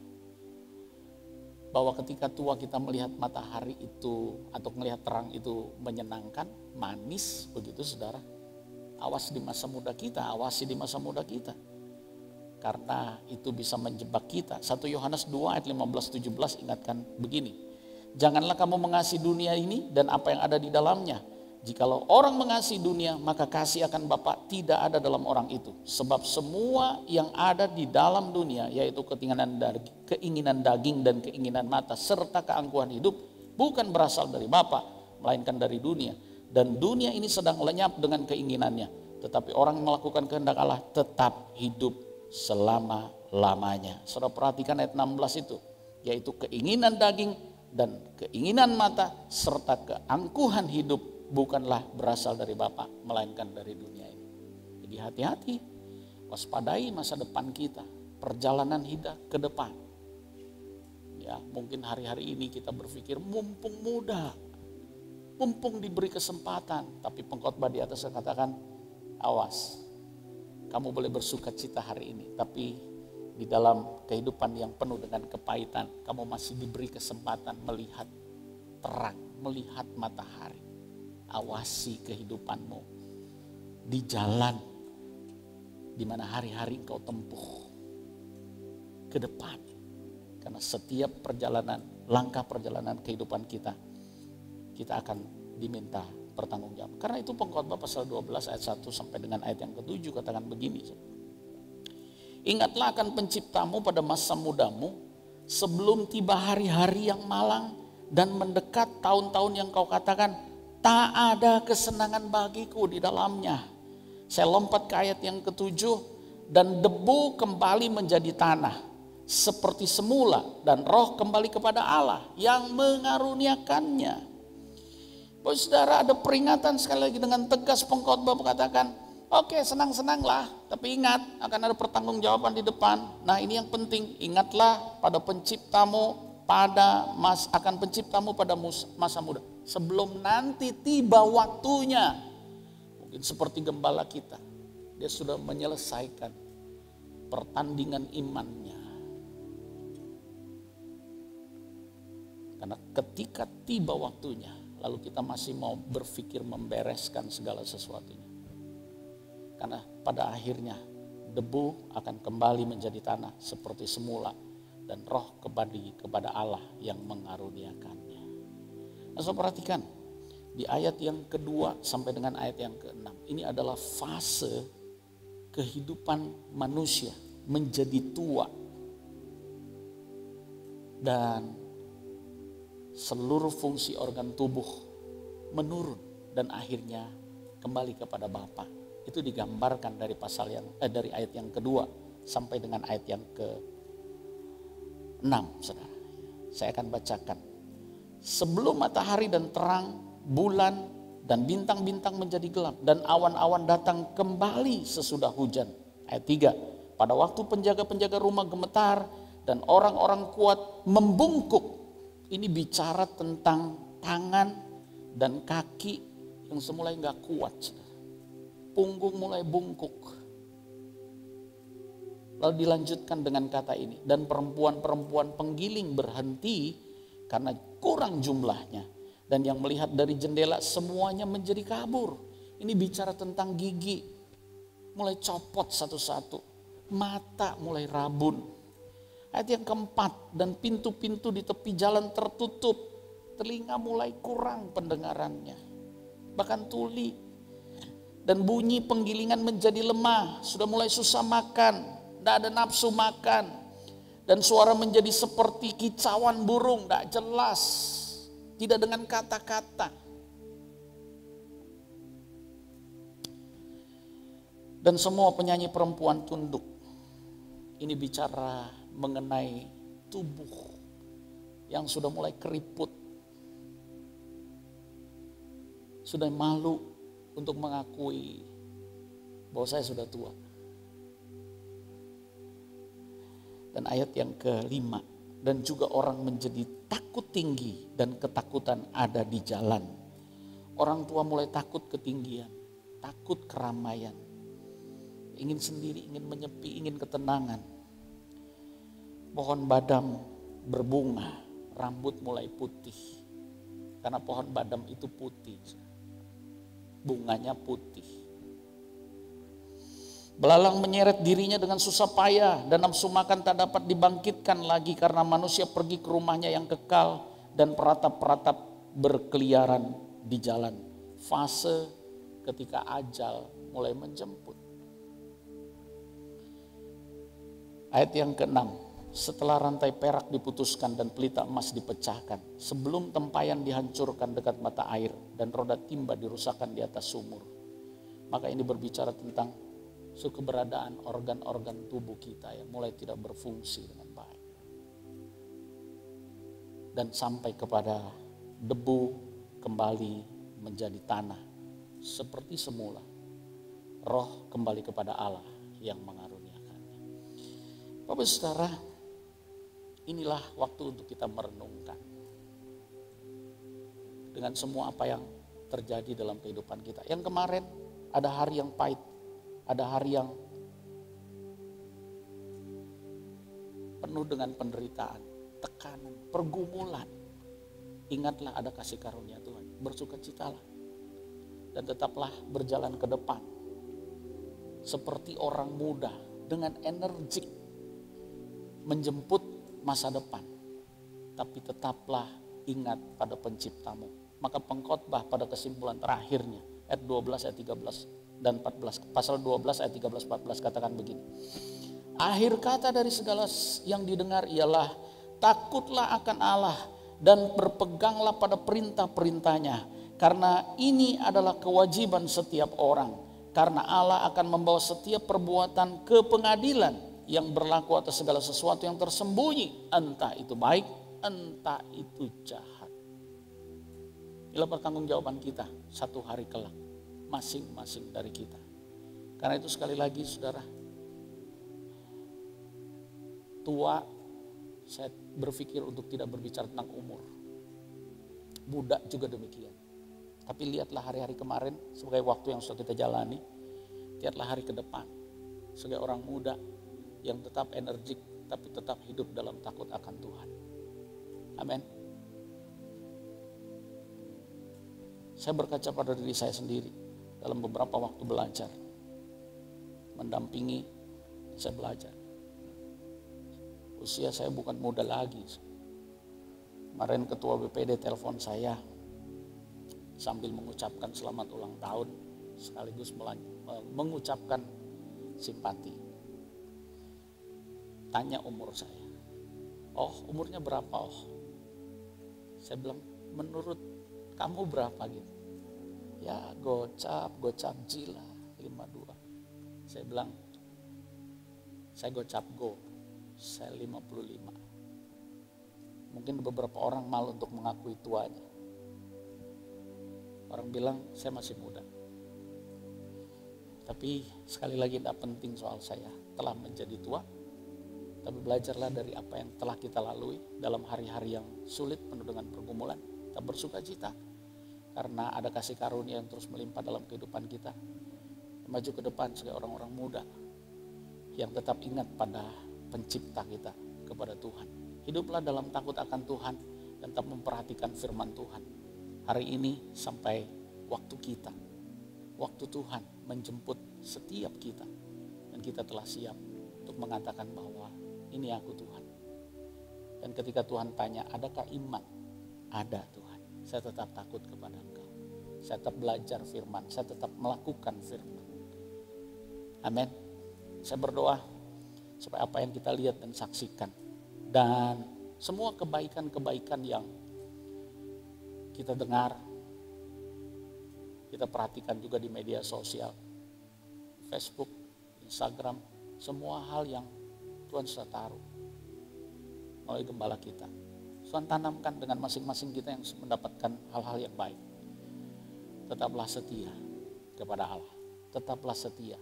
Bahwa ketika tua kita melihat matahari itu atau melihat terang itu menyenangkan, manis begitu saudara. Awas di masa muda kita, awasi di masa muda kita. Karena itu bisa menjebak kita. 1 Yohanes 2 ayat 15-17 ingatkan begini. Janganlah kamu mengasihi dunia ini dan apa yang ada di dalamnya. Jikalau orang mengasihi dunia, maka kasih akan Bapa tidak ada dalam orang itu. Sebab semua yang ada di dalam dunia, yaitu keinginan daging dan keinginan mata, serta keangkuhan hidup, bukan berasal dari Bapa, melainkan dari dunia. Dan dunia ini sedang lenyap dengan keinginannya. Tetapi orang yang melakukan kehendak Allah tetap hidup selama-lamanya. Saudara perhatikan ayat 16 itu, yaitu keinginan daging dan keinginan mata, serta keangkuhan hidup, bukanlah berasal dari Bapa, melainkan dari dunia ini. Jadi hati-hati, waspadai masa depan kita, perjalanan hidup ke depan. Ya, mungkin hari-hari ini kita berpikir mumpung muda, mumpung diberi kesempatan, tapi pengkhotbah di atas katakan, awas, kamu boleh bersuka cita hari ini, tapi di dalam kehidupan yang penuh dengan kepahitan, kamu masih diberi kesempatan melihat terang, melihat matahari. Awasi kehidupanmu di jalan di mana hari-hari engkau tempuh ke depan. Karena setiap perjalanan, langkah perjalanan kehidupan kita, kita akan diminta pertanggungjawaban. Karena itu pengkhotbah pasal 12 ayat 1 sampai dengan ayat yang ke-7 katakan begini. Ingatlah akan penciptamu pada masa mudamu, sebelum tiba hari-hari yang malang dan mendekat tahun-tahun yang kau katakan, tak ada kesenangan bagiku di dalamnya. Saya lompat ke ayat yang ke-7. Dan debu kembali menjadi tanah seperti semula. Dan roh kembali kepada Allah yang mengaruniakannya. Bapak saudara, ada peringatan sekali lagi dengan tegas pengkhotbah mengatakan, oke, senang-senanglah, tapi ingat akan ada pertanggungjawaban di depan. Nah ini yang penting, ingatlah pada penciptamu akan penciptamu pada masa muda. Sebelum nanti tiba waktunya, mungkin seperti gembala kita, dia sudah menyelesaikan pertandingan imannya. Karena ketika tiba waktunya, lalu kita masih mau berpikir membereskan segala sesuatunya. Karena pada akhirnya debu akan kembali menjadi tanah seperti semula. Dan roh kembali kepada Allah yang mengaruniakannya. Nah, so perhatikan di ayat yang kedua sampai dengan ayat yang ke-6. Ini adalah fase kehidupan manusia menjadi tua. Dan seluruh fungsi organ tubuh menurun dan akhirnya kembali kepada Bapa. Itu digambarkan dari dari ayat yang kedua sampai dengan ayat yang ke-6. 6, saudara. Saya akan bacakan. Sebelum matahari dan terang, bulan dan bintang-bintang menjadi gelap, dan awan-awan datang kembali sesudah hujan. Ayat 3, pada waktu penjaga-penjaga rumah gemetar dan orang-orang kuat membungkuk. Ini bicara tentang tangan dan kaki yang semula nggak kuat, saudara. Punggung mulai bungkuk. Lalu dilanjutkan dengan kata ini, dan perempuan-perempuan penggiling berhenti karena kurang jumlahnya, dan yang melihat dari jendela semuanya menjadi kabur. Ini bicara tentang gigi mulai copot satu-satu, mata mulai rabun. Ayat yang keempat, dan pintu-pintu di tepi jalan tertutup, telinga mulai kurang pendengarannya, bahkan tuli. Dan bunyi penggilingan menjadi lemah, sudah mulai susah makan, tidak ada nafsu makan. Dan suara menjadi seperti kicauan burung, tidak jelas, tidak dengan kata-kata. Dan semua penyanyi perempuan tunduk. Ini bicara mengenai tubuh yang sudah mulai keriput, sudah malu untuk mengakui bahwa saya sudah tua. Dan ayat yang ke-5, dan juga orang menjadi takut tinggi dan ketakutan ada di jalan. Orang tua mulai takut ketinggian, takut keramaian, ingin sendiri, ingin menyepi, ingin ketenangan. Pohon badam berbunga, rambut mulai putih, karena pohon badam itu putih, bunganya putih. Belalang menyeret dirinya dengan susah payah, dan nafsu makan tak dapat dibangkitkan lagi karena manusia pergi ke rumahnya yang kekal, dan peratap-peratap berkeliaran di jalan. Fase ketika ajal mulai menjemput. Ayat yang ke-6, setelah rantai perak diputuskan dan pelita emas dipecahkan, sebelum tempayan dihancurkan dekat mata air dan roda timba dirusakkan di atas sumur. Maka ini berbicara tentang keberadaan organ-organ tubuh kita yang mulai tidak berfungsi dengan baik. Dan sampai kepada debu kembali menjadi tanah seperti semula. Roh kembali kepada Allah yang mengaruniakannya. Bapak Saudara, inilah waktu untuk kita merenungkan dengan semua apa yang terjadi dalam kehidupan kita. Yang kemarin ada hari yang pahit, ada hari yang penuh dengan penderitaan, tekanan, pergumulan. Ingatlah ada kasih karunia Tuhan, bersukacitalah dan tetaplah berjalan ke depan seperti orang muda dengan energik menjemput masa depan. Tapi tetaplah ingat pada penciptamu. Maka pengkhotbah pada kesimpulan terakhirnya ayat 12 ayat 13 dan 14, pasal 12 ayat 13-14 katakan begini. Akhir kata dari segala yang didengar ialah takutlah akan Allah dan berpeganglah pada perintah-perintahnya, karena ini adalah kewajiban setiap orang. Karena Allah akan membawa setiap perbuatan ke pengadilan yang berlaku atas segala sesuatu yang tersembunyi, entah itu baik, entah itu jahat. Inilah pertanggungjawaban kita satu hari kelak, masing-masing dari kita. Karena itu sekali lagi saudara, tua, saya berpikir untuk tidak berbicara tentang umur. Muda juga demikian. Tapi lihatlah hari-hari kemarin sebagai waktu yang sudah kita jalani. Lihatlah hari ke depan sebagai orang muda yang tetap energik tapi tetap hidup dalam takut akan Tuhan. Amin. Saya berkaca pada diri saya sendiri dalam beberapa waktu belajar. Mendampingi, saya belajar. Usia saya bukan muda lagi. Kemarin ketua BPD telepon saya sambil mengucapkan selamat ulang tahun sekaligus mengucapkan simpati. Tanya umur saya. Oh, umurnya berapa? Oh. Saya bilang, menurut kamu berapa gitu? Ya, gocap jila 52. Saya bilang, saya gocap go. Saya 55. Mungkin beberapa orang malu untuk mengakui tuanya. Orang bilang saya masih muda. Tapi sekali lagi tidak penting soal saya telah menjadi tua. Tapi belajarlah dari apa yang telah kita lalui dalam hari-hari yang sulit penuh dengan pergumulan. Kita bersuka cita karena ada kasih karunia yang terus melimpah dalam kehidupan kita. Maju ke depan sebagai orang-orang muda yang tetap ingat pada pencipta kita, kepada Tuhan. Hiduplah dalam takut akan Tuhan dan tetap memperhatikan firman Tuhan. Hari ini sampai waktu kita, waktu Tuhan menjemput setiap kita. Dan kita telah siap untuk mengatakan bahwa ini aku Tuhan. Dan ketika Tuhan tanya, adakah iman? Ada Tuhan. Saya tetap takut kepada Engkau. Saya tetap belajar firman, saya tetap melakukan firman. Amin. Saya berdoa supaya apa yang kita lihat dan saksikan. Dan semua kebaikan-kebaikan yang kita dengar, kita perhatikan juga di media sosial, Facebook, Instagram, semua hal yang Tuhan sudah taruh melalui gembala kita. Tuhan tanamkan dengan masing-masing kita yang mendapatkan hal-hal yang baik. Tetaplah setia kepada Allah. Tetaplah setia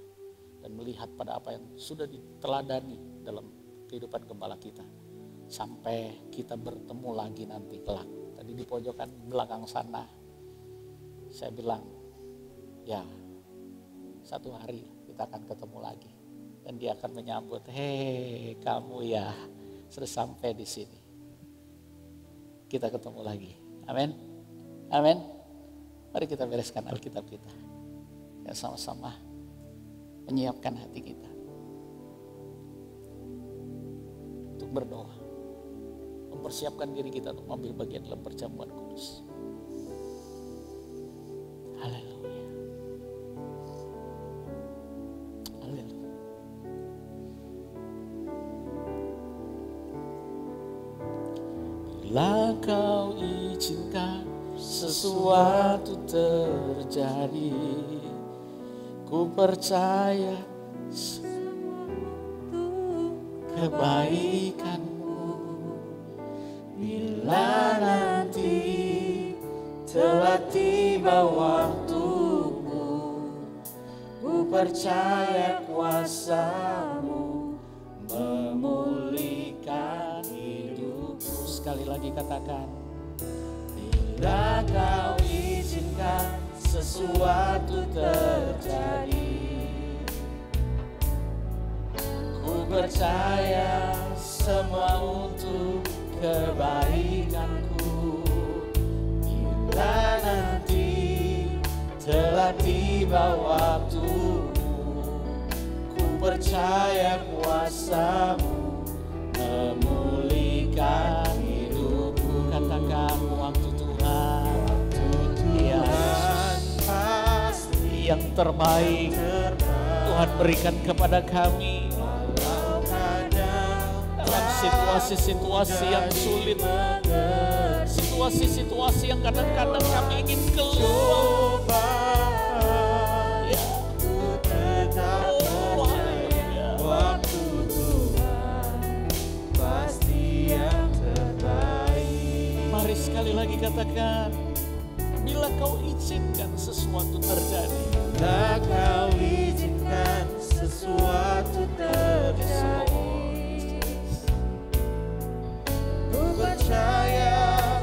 dan melihat pada apa yang sudah diteladani dalam kehidupan gembala kita. Sampai kita bertemu lagi nanti kelak. Tadi di pojokan belakang sana, saya bilang, ya satu hari kita akan ketemu lagi. Dan dia akan menyambut, hei kamu ya sudah sampai di sini. Kita ketemu lagi. Amin. Amin. Mari kita bereskan Alkitab kita. Dan sama-sama menyiapkan hati kita untuk berdoa. Mempersiapkan diri kita untuk mengambil bagian dalam perjamuan kudus. Haleluya. Haleluya. Bila kau izinkan sesuatu terjadi, ku percaya sesuatu kebaikanmu. Bila nanti telah tiba waktumu, ku percaya kuasa-Mu memulihkan hidupku. Sekali lagi katakan, bila kau izinkan sesuatu terjadi, ku percaya semua untuk kebaikanku. Bila nanti telah tiba waktumu, ku percaya kuasa-Mu memulihkan hidupku. Katakan waktu Tuhan, pasti yang terbaik Tuhan berikan kepada kami. Dalam situasi-situasi yang sulit, situasi-situasi yang kadang-kadang kami ingin keluar. Waktu Tuhan pasti yang terbaik. Mari sekali lagi katakan, bila kau izinkan sesuatu terjadi, bila kau izinkan sesuatu terjadi, ku percaya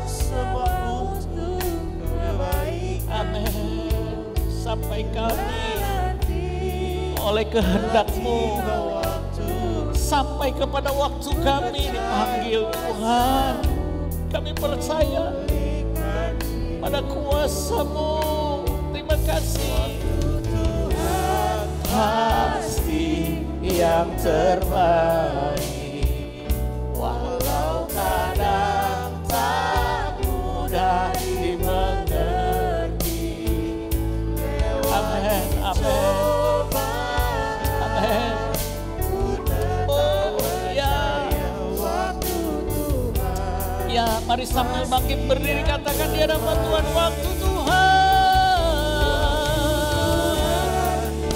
semua untuk kebaikan. amin. Sampai kami oleh kehendak-Mu, sampai kepada waktu kami dipanggil Tuhan, kami percaya pada kuasa-Mu. Terima kasih. Tuhan pasti yang terbaik. Walau kadang tak mudah dimengerti, Amin, amin, amin. Oh ya, ya, mari sambil bangkit berdiri katakan di hadapan Tuhan, waktu Tuhan,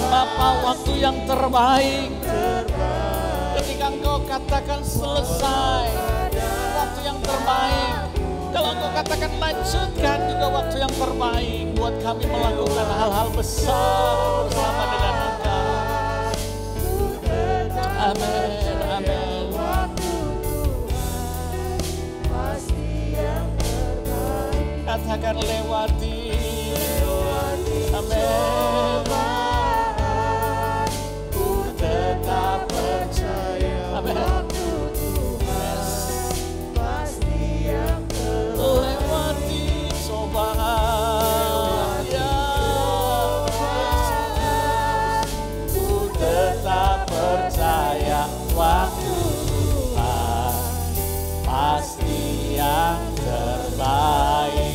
Bapa, waktu yang terbaik. Ketika Engkau katakan selesai, waktu yang terbaik. Kalau Engkau katakan lanjutkan juga waktu yang terbaik buat kami melakukan hal-hal besar bersama dengan Engkau. Amin, amin. Katakan lewati. Amin. Ku tetap percaya. Amin. Lewati cobaan ya Yesus, ku tetap percaya waktu Tuhan pasti yang terbaik.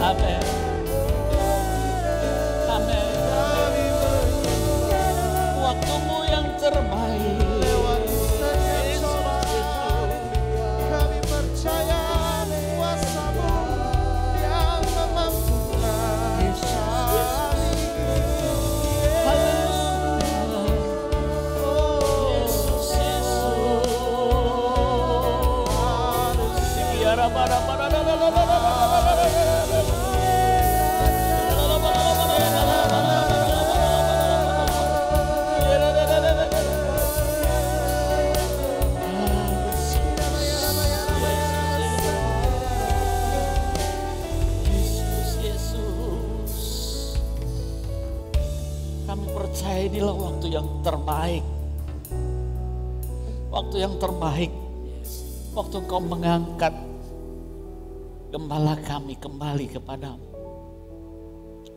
Amin. Amin. Waktumu yang terbaik. Kami percaya kuasa-Mu yang memampukan kami. Yesus, Yesus. Kami percaya inilah waktu yang terbaik. Waktu yang terbaik. Waktu Engkau mengangkat gembala kami kembali kepadamu.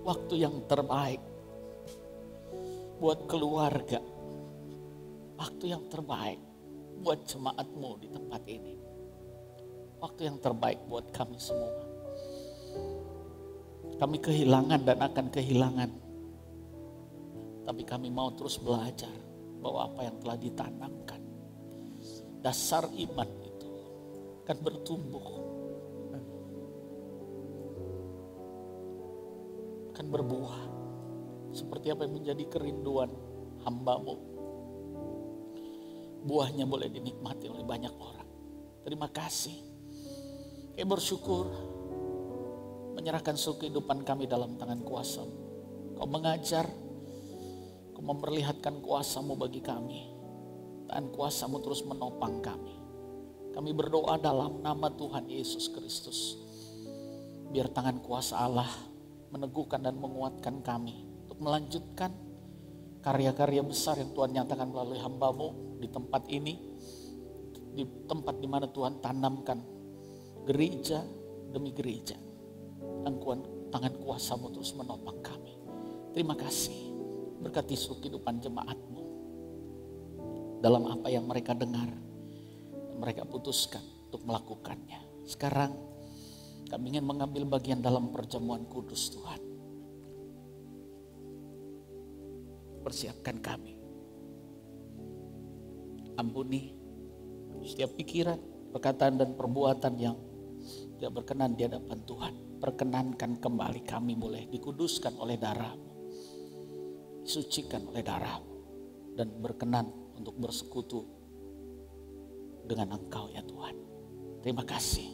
Waktu yang terbaik buat keluarga. Waktu yang terbaik buat jemaat-Mu di tempat ini. Waktu yang terbaik buat kami semua. Kami kehilangan dan akan kehilangan. Tapi kami mau terus belajar bahwa apa yang telah ditanamkan, dasar iman itu akan bertumbuh, akan berbuah. Seperti apa yang menjadi kerinduan hamba-Mu. Buahnya boleh dinikmati oleh banyak orang. Terima kasih. Kami bersyukur menyerahkan seluruh kehidupan kami dalam tangan kuasa-Mu. Kau mengajar, Kau memperlihatkan kuasa-Mu bagi kami. Dan kuasa-Mu terus menopang kami. Kami berdoa dalam nama Tuhan Yesus Kristus. Biar tangan kuasa Allah meneguhkan dan menguatkan kami. Untuk melanjutkan karya-karya besar yang Tuhan nyatakan melalui hamba-Mu di tempat ini. Di tempat di mana Tuhan tanamkan gereja demi gereja. Dan tangan kuasa-Mu terus menopang kami. Terima kasih. Berkati seluruh kehidupan jemaat-Mu. Dalam apa yang mereka dengar. Dan mereka putuskan untuk melakukannya. Sekarang kami ingin mengambil bagian dalam perjamuan kudus Tuhan. Persiapkan kami. Ampuni setiap pikiran, perkataan dan perbuatan yang tidak berkenan di hadapan Tuhan. Perkenankan kembali kami boleh dikuduskan oleh darah-Mu. Disucikan oleh darah-Mu. Dan berkenan untuk bersekutu dengan Engkau ya Tuhan. Terima kasih.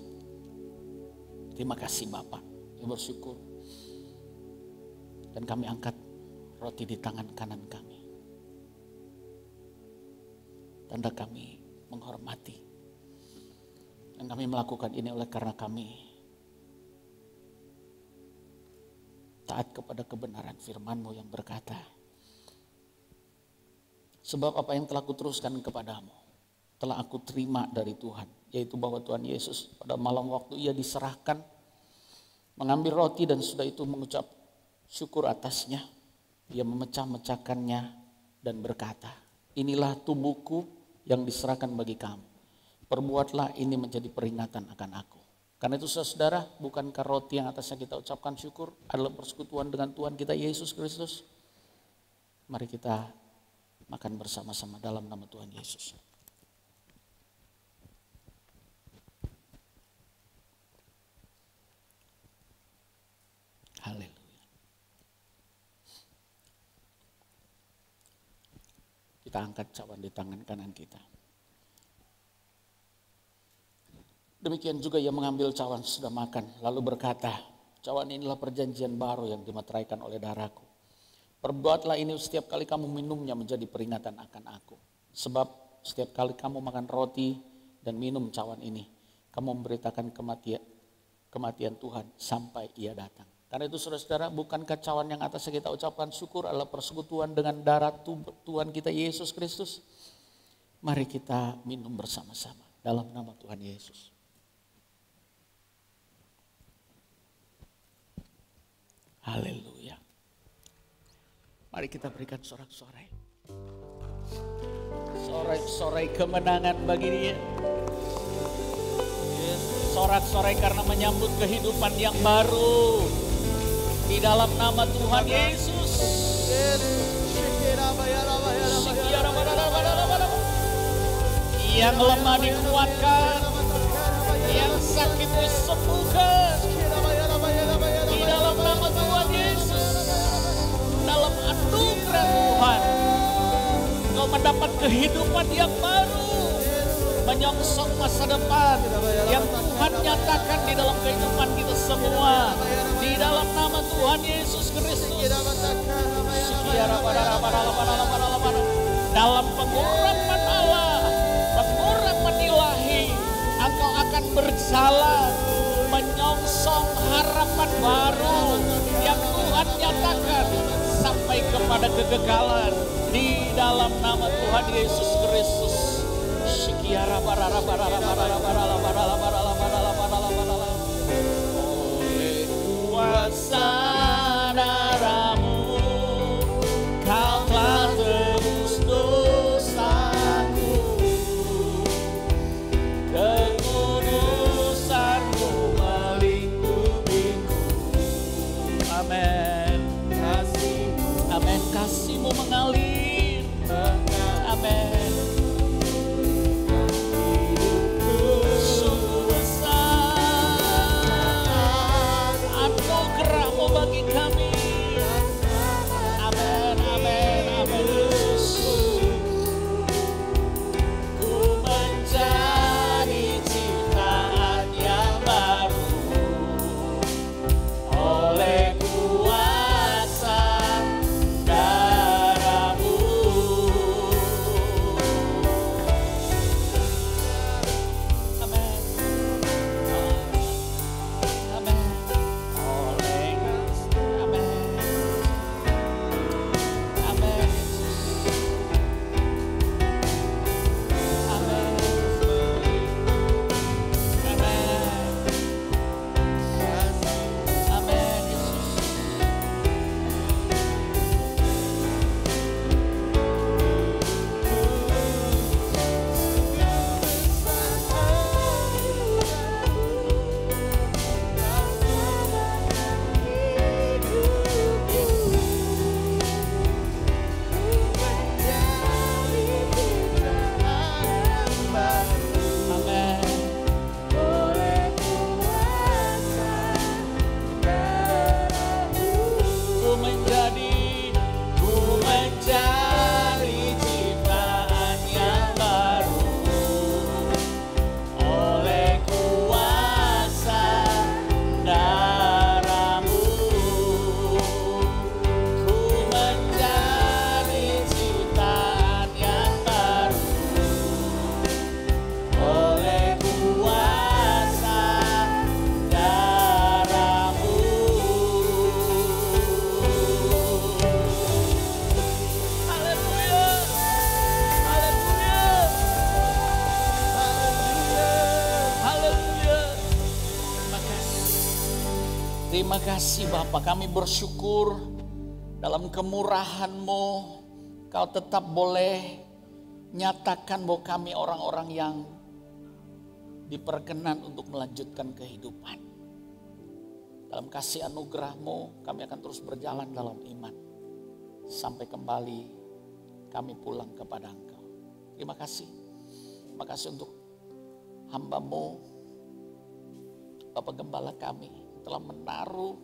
Terima kasih Bapak. Kami bersyukur. Dan kami angkat roti di tangan kanan kami. Tanda kami menghormati. Dan kami melakukan ini oleh karena kami taat kepada kebenaran firman-Mu yang berkata, sebab apa yang telah kuteruskan kepadamu telah aku terima dari Tuhan, yaitu bahwa Tuhan Yesus pada malam waktu Ia diserahkan mengambil roti dan sudah itu mengucap syukur atasnya, Ia memecah-mecahkannya dan berkata, inilah tubuhku yang diserahkan bagi kamu. Perbuatlah ini menjadi peringatan akan aku. Karena itu saudara, bukankah roti yang atasnya kita ucapkan syukur adalah persekutuan dengan Tuhan kita Yesus Kristus? Mari kita makan bersama-sama dalam nama Tuhan Yesus. Haleluya. Kita angkat cawan di tangan kanan kita. Demikian juga ia mengambil cawan sudah makan, lalu berkata, cawan inilah perjanjian baru yang dimeteraikan oleh darahku. Perbuatlah ini setiap kali kamu minumnya menjadi peringatan akan aku. Sebab setiap kali kamu makan roti dan minum cawan ini, kamu memberitakan kematian Tuhan sampai ia datang. Karena itu saudara-saudara, bukankah cawan yang atasnya kita ucapkan syukur adalah persekutuan dengan darah Tuhan kita Yesus Kristus? Mari kita minum bersama-sama dalam nama Tuhan Yesus. Haleluya. Mari kita berikan sorak-sorai. Sorak-sorai kemenangan bagi dia. Sorak-sorai karena menyambut kehidupan yang baru. Di dalam nama Tuhan Yesus. Yang lemah dikuatkan. Yang sakit disembuhkan. Di dalam nama Tuhan Yesus, dalam anugerah Tuhan, kau mendapat kehidupan yang baru, menyongsong masa depan yang Tuhan nyatakan di dalam kehidupan kita semua. Di dalam nama Tuhan Yesus Kristus, dalam pengurapan Allah, pengurapan ilahi, engkau akan berjalan menyongsong harapan baru yang Tuhan nyatakan sampai kepada kekekalan di dalam nama Tuhan Yesus Kristus. Oleh kuasa darahmu kau telah tebus dosaku. Kasih-Mu mengalir. Amin. Sungguh besar anugerah-Mu bagi kami. Amin, amin, amin. Ku menjadi ciptaan yang baru oleh Terima kasih Bapa, kami bersyukur dalam kemurahan-Mu Kau tetap boleh nyatakan bahwa kami orang-orang yang diperkenan untuk melanjutkan kehidupan. Dalam kasih anugerah-Mu kami akan terus berjalan dalam iman. Sampai kembali kami pulang kepada Engkau. Terima kasih. Terima kasih untuk hamba-Mu, Bapak Gembala kami telah menaruh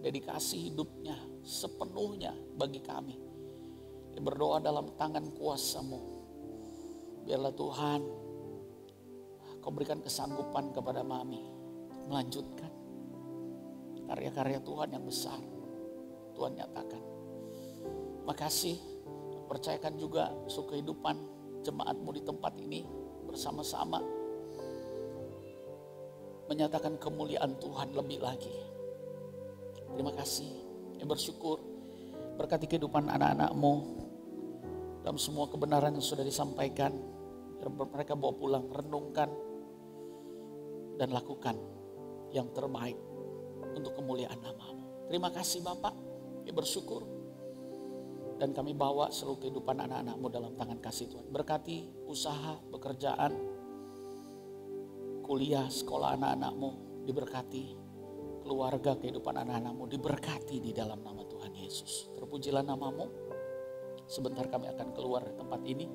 dedikasi hidupnya sepenuhnya bagi kami. Dia berdoa dalam tangan kuasa-Mu. Biarlah Tuhan, Kau berikan kesanggupan kepada Mami melanjutkan karya-karya Tuhan yang besar. Tuhan nyatakan. Terima kasih. Percayakan juga kehidupan jemaat-Mu di tempat ini bersama-sama menyatakan kemuliaan Tuhan lebih lagi. Terima kasih. Bersyukur. Berkati kehidupan anak-anak-Mu dalam semua kebenaran yang sudah disampaikan. Biar mereka bawa pulang, renungkan dan lakukan yang terbaik untuk kemuliaan nama-Mu. Terima kasih Bapak. Bersyukur. Dan kami bawa seluruh kehidupan anak-anak-Mu dalam tangan kasih Tuhan. Berkati usaha, pekerjaan, kuliah, sekolah anak-anak-Mu diberkati. Keluarga, kehidupan anak-anak-Mu diberkati di dalam nama Tuhan Yesus. Terpujilah nama-Mu. Sebentar kami akan keluar dari tempat ini.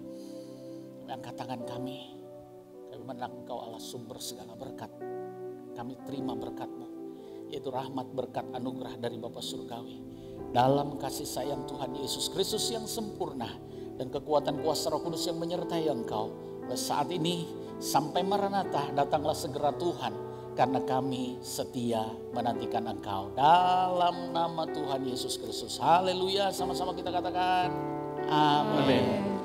Kami angkat tangan kami. Kami menang Engkau Allah sumber segala berkat. Kami terima berkat-Mu, yaitu rahmat, berkat, anugerah dari Bapa Surgawi. Dalam kasih sayang Tuhan Yesus Kristus yang sempurna dan kekuatan kuasa Roh Kudus yang menyertai Engkau. Oleh saat ini sampai Maranatha, datanglah segera Tuhan, karena kami setia menantikan Engkau. Dalam nama Tuhan Yesus Kristus. Haleluya, sama-sama kita katakan amin.